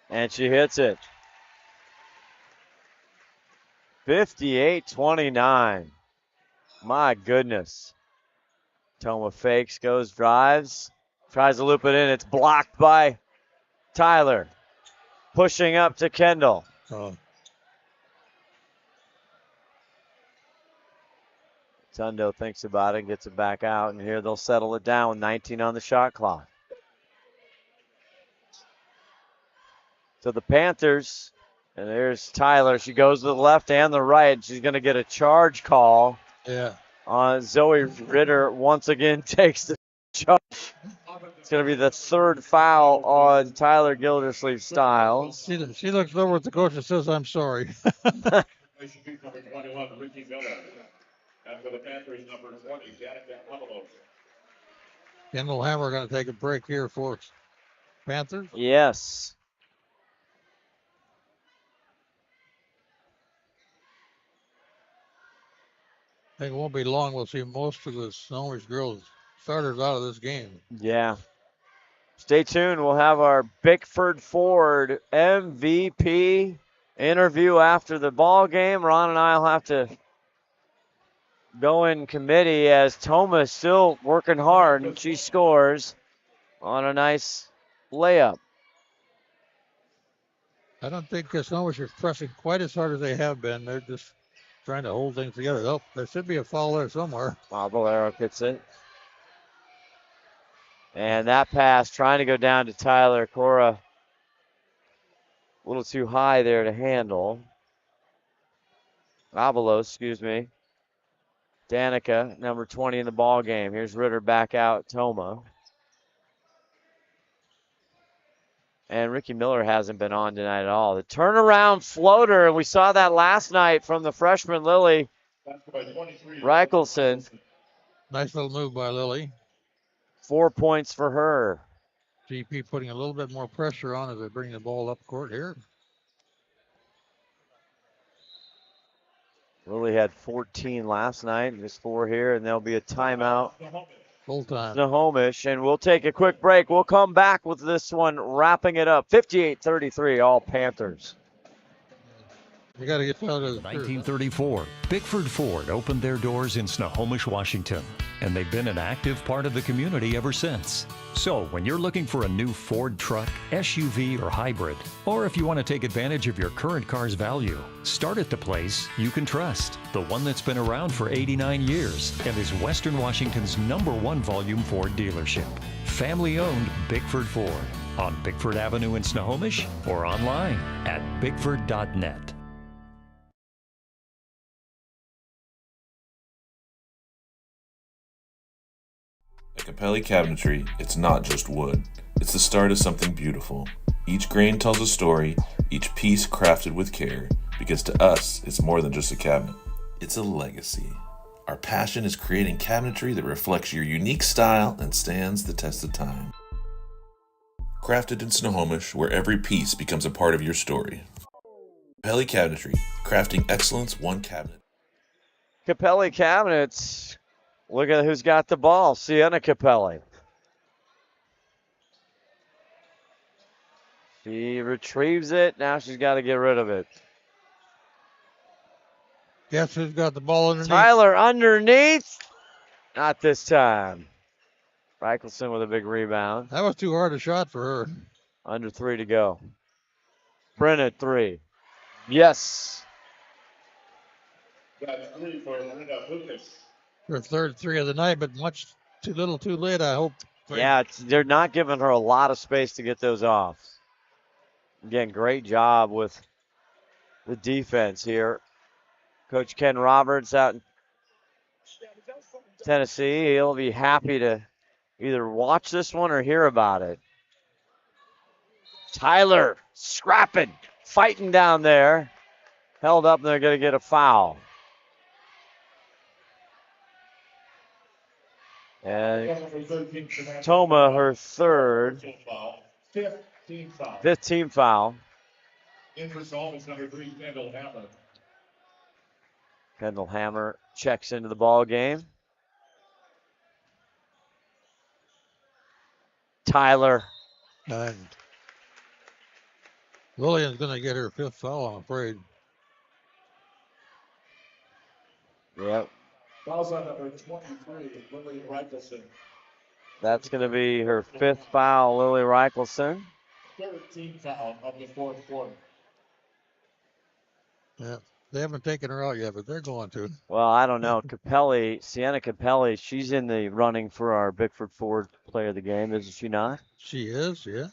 And she hits it. 58-29. My goodness. Toma fakes, goes, drives, tries to loop it in. It's blocked by Tyler. Pushing up to Kendall. Tundo thinks about it and gets it back out, and here they'll settle it down with 19 on the shot clock. So the Panthers, and there's Tyler. She goes to the left and the right. She's going to get a charge call. Yeah. On Zoe Ritter once again takes the charge. It's going to be the third foul on Tyler Gildersleeve Styles. She looks over at the coach and says, "I'm sorry." Number 21, Ricky Miller. And for the Panthers, number 20, Danica Avalos. Kendall Hammer going to take a break here for Panthers. Yes. I think it won't be long. We'll see most of the Snohomish girls starters out of this game. Yeah. Stay tuned. We'll have our Bickford Ford MVP interview after the ball game. Ron and I will have to go in committee as Toma is still working hard, and she scores on a nice layup. I don't think Snohomish is pressing quite as hard as they have been. They're just trying to hold things together. Oh, there should be a foul there somewhere. Valero gets it. And that pass trying to go down to Tyler. Cora a little too high there to handle. Avalos, excuse me. Danica, number 20 in the ball game. Here's Ritter back out, Toma. And Ricky Miller hasn't been on tonight at all. The turnaround floater, and we saw that last night from the freshman Lily Reichelson. Nice little move by Lily. 4 points for her. GP putting a little bit more pressure on as they bring the ball up court here. Lily had 14 last night, just 4 here, and there'll be a timeout. Full time. Snohomish, and we'll take a quick break. We'll come back with this one, wrapping it up. 58-33, all Panthers. You got to get out of the 1934, Bickford Ford opened their doors in Snohomish, Washington, and they've been an active part of the community ever since. So when you're looking for a new Ford truck, SUV, or hybrid, or if you want to take advantage of your current car's value, start at the place you can trust, the one that's been around for 89 years and is Western Washington's #1 volume Ford dealership. Family-owned Bickford Ford on Bickford Avenue in Snohomish or online at bickford.net. At Capelli Cabinetry, it's not just wood. It's the start of something beautiful. Each grain tells a story, each piece crafted with care, because to us, it's more than just a cabinet. It's a legacy. Our passion is creating cabinetry that reflects your unique style and stands the test of time. Crafted in Snohomish, where every piece becomes a part of your story. Capelli Cabinetry, crafting excellence one cabinet. Capelli Cabinets. Look at who's got the ball. Sienna Capelli. She retrieves it. Now she's got to get rid of it. Guess who's got the ball underneath? Tyler underneath. Not this time. Reichelson with a big rebound. That was too hard a shot for her. Under 3 to go. Brenna 3. Yes. That's 3 for Linda Lucas. Her third 3 of the night, but much too little too late, I hope. Yeah, they're not giving her a lot of space to get those off. Again, great job with the defense here. Coach Ken Roberts out in Tennessee. He'll be happy to either watch this one or hear about it. Tyler scrapping, fighting down there. Held up, and they're going to get a foul. And Toma, her third. Fifth team foul. In for Snohomish, number 3, Kendall Hammer. Kendall Hammer checks into the ball game. Tyler. And Lillian's going to get her 5th foul, I'm afraid. Yep. Fouls on number 23, Lily Reichelson. That's going to be her 5th foul, Lily Reichelson. 13th foul of the 4th quarter. Yeah, they haven't taken her out yet, but they're going to. Well, I don't know. Capelli, Sienna Capelli, she's in the running for our Bickford Ford Player of the Game, isn't she not? She is, yeah.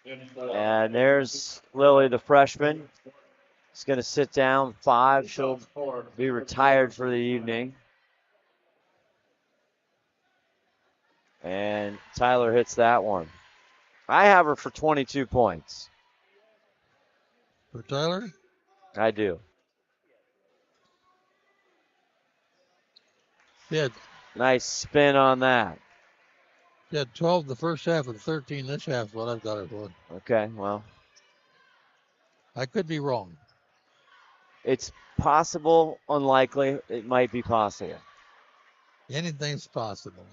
And there's Lily, the freshman. She's going to sit down 5. She'll be retired for the evening. And Tyler hits that one. I have her for 22 points. For Tyler? I do. Yeah. Nice spin on that. She had 12 the first half and 13 this half, what I've got her for. Okay, well. I could be wrong. It's possible, unlikely. It might be possible. Anything's possible.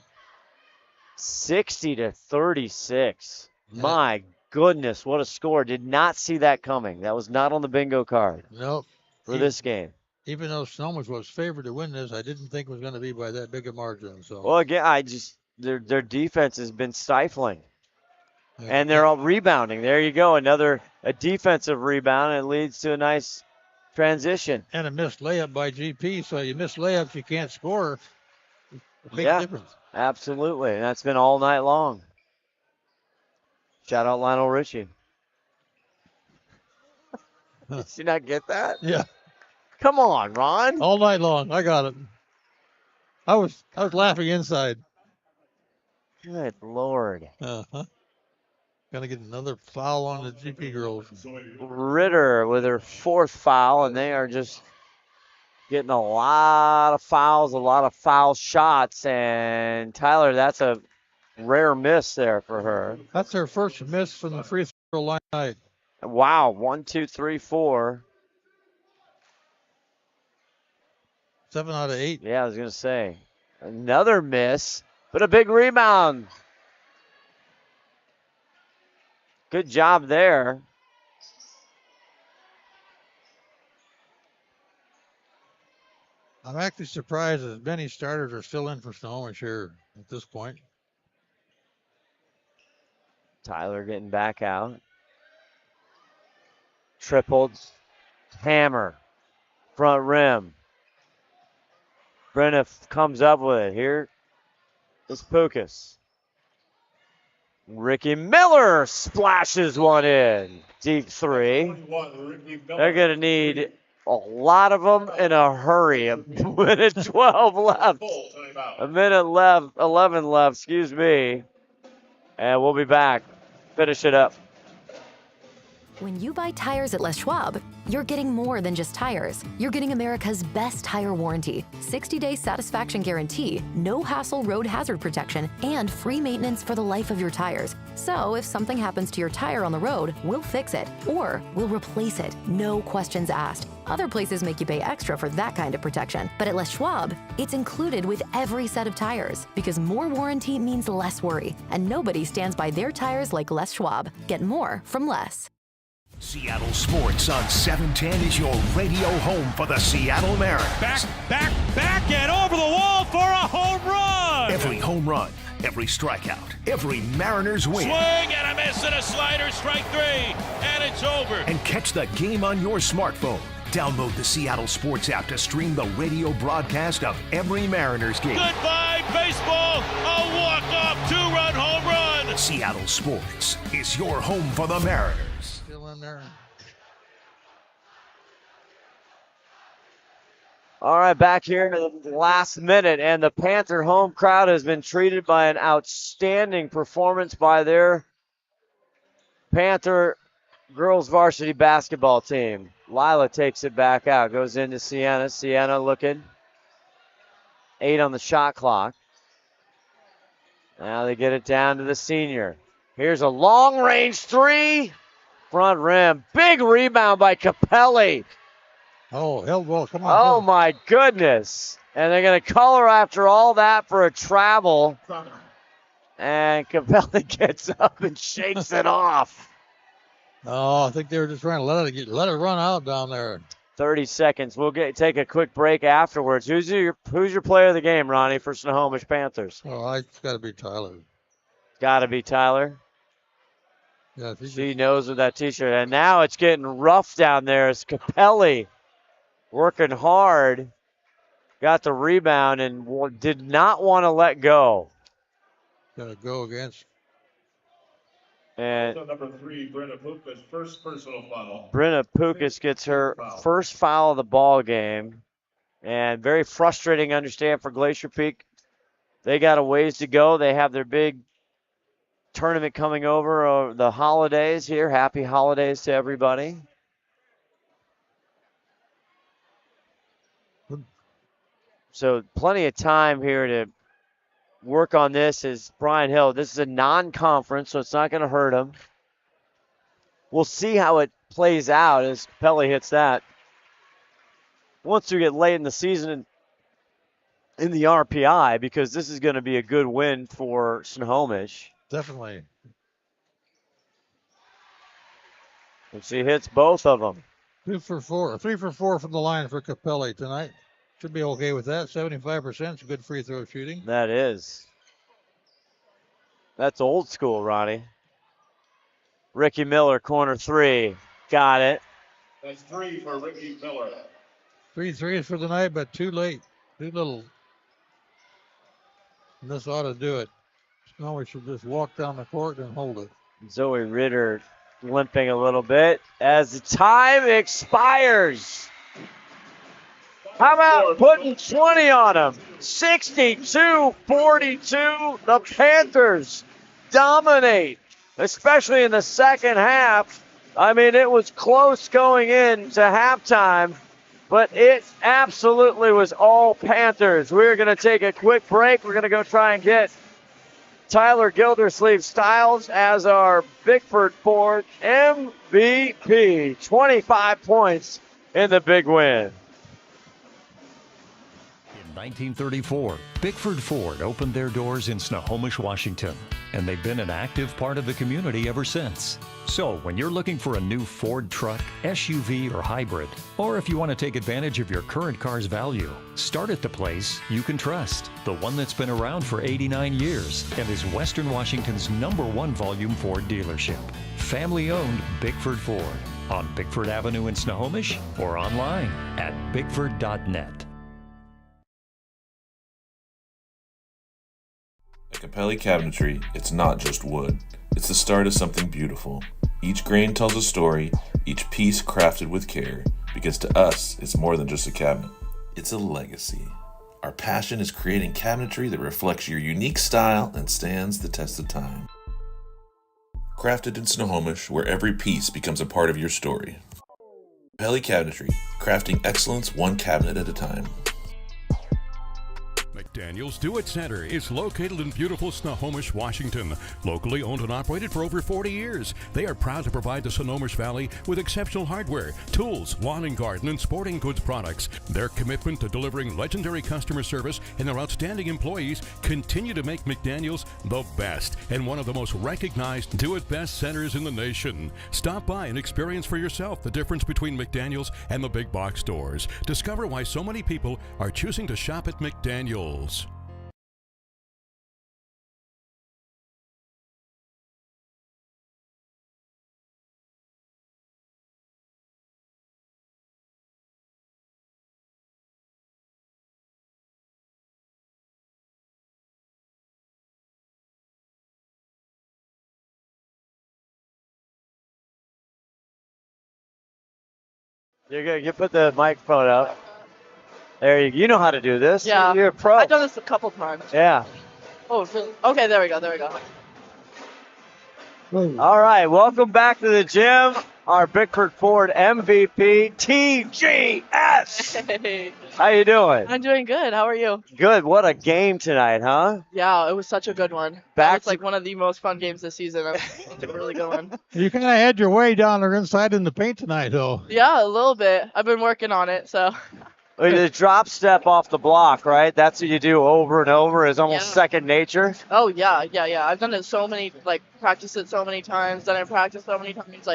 60-36. Yeah. My goodness, what a score. Did not see that coming. That was not on the bingo card. Nope. For this game. Even though Snohomish was favored to win this, I didn't think it was going to be by that big a margin. So. Well, again, their defense has been stifling. Yeah. And they're all rebounding. There you go. A defensive rebound. And it leads to a nice transition. And a missed layup by GP. So you miss layups, you can't score. Big difference. Absolutely. And that's been all night long. Shout out Lionel Richie. Did you not get that? Yeah. Come on, Ron. All night long. I got it. I was laughing inside. Good Lord. Uh-huh. Gonna get another foul on the GP girls. Ritter with her 4th foul, and they are just getting a lot of fouls, a lot of foul shots. And Tyler, that's a rare miss there for her. That's her first miss from the free throw line night. Wow, 1, 2, 3, 4. 7 out of 8. Yeah, I was going to say. Another miss, but a big rebound. Good job there. I'm actually surprised that as many starters are still in for Snohomish here at this point. Tyler getting back out. Tripled. Hammer. Front rim. Brenna comes up with it. Here is Pukas. Ricky Miller splashes one in. Deep three. They're going to need a lot of them in a hurry. A minute 12 left. A minute left. 11 left, excuse me. And we'll be back. Finish it up. When you buy tires at Les Schwab, you're getting more than just tires. You're getting America's best tire warranty, 60-day satisfaction guarantee, no hassle road hazard protection, and free maintenance for the life of your tires. So if something happens to your tire on the road, we'll fix it, or we'll replace it, no questions asked. Other places make you pay extra for that kind of protection, but at Les Schwab, it's included with every set of tires, because more warranty means less worry, and nobody stands by their tires like Les Schwab. Get more from Les. Seattle Sports on 710 is your radio home for the Seattle Mariners. Back and over the wall for a home run. Every home run, every strikeout, every Mariners win. Swing and a miss and a slider, strike 3, and it's over. And catch the game on your smartphone. Download the Seattle Sports app to stream the radio broadcast of every Mariners game. Goodbye, baseball. A walk-off 2-run home run. Seattle Sports is your home for the Mariners. Still in there. All right, back here in the last minute, and the Panther home crowd has been treated by an outstanding performance by their Panther girls varsity basketball team. Lila takes it back out, goes into Sienna. Sienna looking. 8 on the shot clock. Now they get it down to the senior. Here's a long-range 3. Front rim. Big rebound by Capelli. Oh, elbow. Come on. Oh, my goodness. And they're going to call her after all that for a travel. And Capelli gets up and shakes it off. Oh, I think they were just trying to let it run out down there. 30 seconds. We'll take a quick break afterwards. Who's your player of the game, Ronnie, for Snohomish Panthers? Oh, it's got to be Tyler. Got to be Tyler. Yeah, she knows with that T-shirt. And now it's getting rough down there as Capelli working hard. Got the rebound and did not want to let go. Got to go against. And number 3, Brenna Pukas, first personal foul. Brenna Pukas gets her first foul of the ball game. And very frustrating, I understand, for Glacier Peak. They got a ways to go. They have their big tournament coming over the holidays here. Happy holidays to everybody. So plenty of time here to work on this. Is Brian Hill. This is a non-conference, so it's not going to hurt him. We'll see how it plays out as Capelli hits that. Once we get late in the season in the RPI, because this is going to be a good win for Snohomish. Definitely. And she hits both of them. 3 for 4 from the line for Capelli tonight. Should be okay with that. 75% is good free throw shooting. That is. That's old school, Ronnie. Ricky Miller, corner 3. Got it. That's 3 for Ricky Miller. 3 threes for the night, but too late. Too little. And this ought to do it. Now we should just walk down the court and hold it. Zoe Ritter limping a little bit as the time expires. How about putting 20 on them? 62-42. The Panthers dominate, especially in the second half. I mean, it was close going into halftime, but it absolutely was all Panthers. We're going to take a quick break. We're going to go try and get Tyler Gildersleeve-Stiles as our Bickford Ford MVP. 25 points in the big win. 1934, Bickford Ford opened their doors in Snohomish, Washington, and they've been an active part of the community ever since. So when you're looking for a new Ford truck, SUV, or hybrid, or if you want to take advantage of your current car's value, start at the place you can trust, the one that's been around for 89 years and is Western Washington's #1 volume Ford dealership. Family-owned Bickford Ford on Bickford Avenue in Snohomish or online at bickford.net. At Capelli Cabinetry, it's not just wood. It's the start of something beautiful. Each grain tells a story, each piece crafted with care, because to us, it's more than just a cabinet. It's a legacy. Our passion is creating cabinetry that reflects your unique style and stands the test of time. Crafted in Snohomish, where every piece becomes a part of your story. Capelli Cabinetry, crafting excellence one cabinet at a time. McDaniel's Do-It Center is located in beautiful Snohomish, Washington. Locally owned and operated for over 40 years, they are proud to provide the Snohomish Valley with exceptional hardware, tools, lawn and garden, and sporting goods products. Their commitment to delivering legendary customer service and their outstanding employees continue to make McDaniel's the best and one of the most recognized do-it-best centers in the nation. Stop by and experience for yourself the difference between McDaniel's and the big box stores. Discover why so many people are choosing to shop at McDaniel's. You put the microphone up. There you know how to do this. Yeah. You're a pro. I've done this a couple times. Yeah. Oh, okay, there we go. All right, welcome back to the gym. Our Bickford Ford MVP, TGS. Hey. How you doing? I'm doing good. How are you? Good. What a game tonight, huh? Yeah, it was such a good one. It's like one of the most fun games this season. It's a really good one. You kind of had your way down there inside in the paint tonight, though. Yeah, a little bit. I've been working on it, so. The drop step off the block, right? That's what you do over and over. Is almost second nature. Oh yeah. I've done it practiced it so many times. Done it in practice so many times.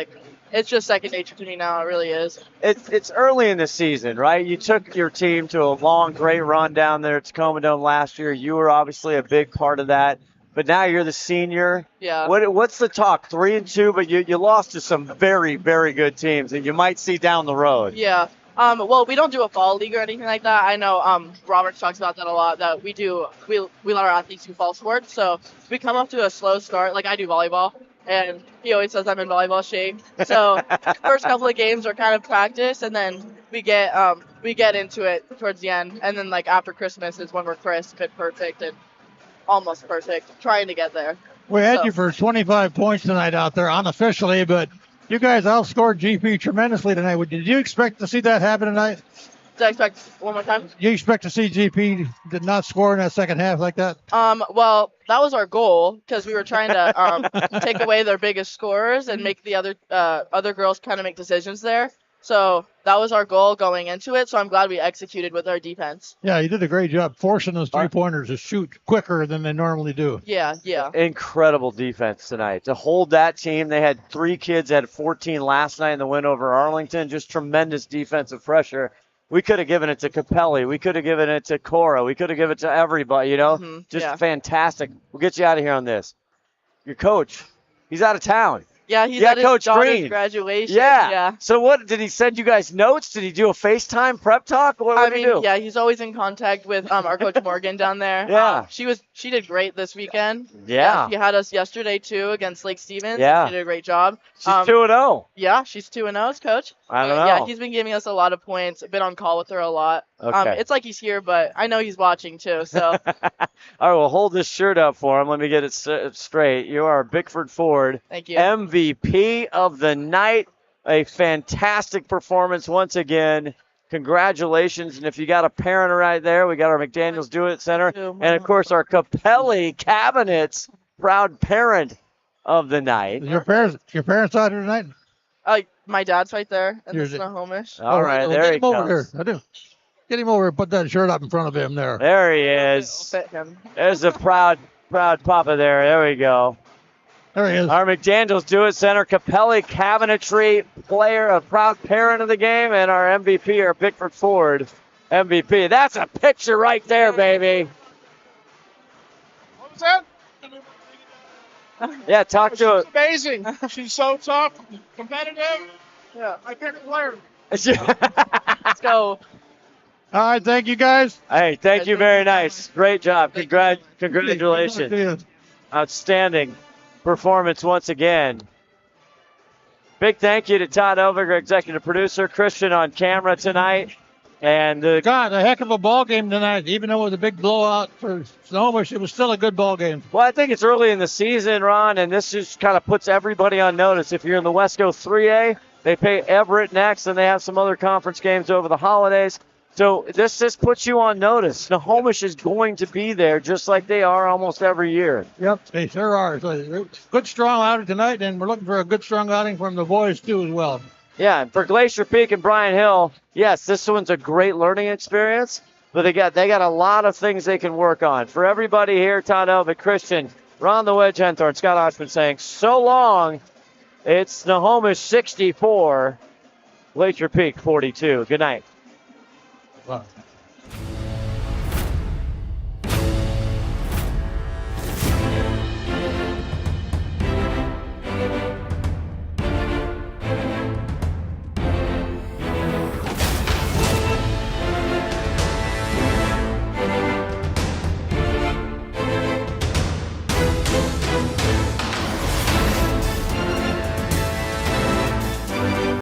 It's just second nature to me now. It really is. It's early in the season, right? You took your team to a long, great run down there at Tacoma Dome last year. You were obviously a big part of that. But now you're the senior. Yeah. What's the talk? 3-2, but you lost to some very, very good teams that you might see down the road. Yeah. Well, we don't do a fall league or anything like that. I know Robert talks about that a lot, that we let our athletes do fall sports. So we come up to a slow start. Like I do volleyball, and he always says I'm in volleyball shape. So first couple of games are kind of practice, and then we get into it towards the end. And then after Christmas is when we're crisp and perfect and almost perfect, trying to get there. We had you for 25 points tonight out there unofficially, but you guys outscored GP tremendously tonight. Did you expect to see that happen tonight? Did I expect one more time? You expect to see GP did not score in that second half like that? Well, that was our goal because we were trying to take away their biggest scorers and make the other girls kind of make decisions there. So that was our goal going into it. So I'm glad we executed with our defense. Yeah, you did a great job forcing those three-pointers to shoot quicker than they normally do. Yeah. Incredible defense tonight. To hold that team, they had 3 kids that had 14 last night in the win over Arlington. Just tremendous defensive pressure. We could have given it to Capelli. We could have given it to Cora. We could have given it to everybody, Just fantastic. We'll get you out of here on this. Your coach, he's out of town. Yeah, he's at his Coach daughter's Green. graduation. Yeah. So what, did he send you guys notes? Did he do a FaceTime prep talk? What did he do? Yeah, he's always in contact with our coach Morgan down there. Yeah. She did great this weekend. Yeah. She had us yesterday too against Lake Stevens. Yeah. She did a great job. She's 2-0. Yeah, she's 2-0, coach. I don't know. Yeah, he's been giving us a lot of points. Been on call with her a lot. Okay. It's like he's here, but I know he's watching too. So. All right, well, hold this shirt up for him. Let me get it straight. You are Bickford Ford. Thank you. MVP of the night. A fantastic performance once again. Congratulations. And if you got a parent right there, we got our McDaniel's Do-It Center. And, of course, our Capelli Cabinets proud parent of the night. Your parents out here tonight? My dad's right there in the Snohomish. All right, there he comes. Over here. I do. Get him over and put that shirt up in front of him there. There he is. There's a proud papa there. There we go. There he is. Our McDaniels do it center. Capelli Cabinetry player, a proud parent of the game, and our MVP, our Bickford Ford MVP. That's a picture right there, baby. What's that? Yeah, talk to it. Amazing. She's so tough, competitive. Yeah. My favorite player. Let's go. All right, thank you, guys. Hey, thank you. Very nice. Great job. Congratulations. Outstanding performance once again. Big thank you to Todd Elviger, executive producer, Christian on camera tonight. And God, a heck of a ball game tonight. Even though it was a big blowout for Snohomish, it was still a good ball game. Well, I think it's early in the season, Ron, and this just kind of puts everybody on notice. If you're in the Wesco 3A, they play Everett next, and they have some other conference games over the holidays. So this just puts you on notice. Snohomish is going to be there just like they are almost every year. Yep, they sure are. So good, strong outing tonight, and we're looking for a good, strong outing from the boys, too, as well. Yeah, and for Glacier Peak and Bryan Hill, yes, this one's a great learning experience, but they got a lot of things they can work on. For everybody here, Todd Elvick, Christian, Ron the Wedge Henthorne, Scott Oshman saying, so long. It's Snohomish 64, Glacier Peak 42. Good night. Wow.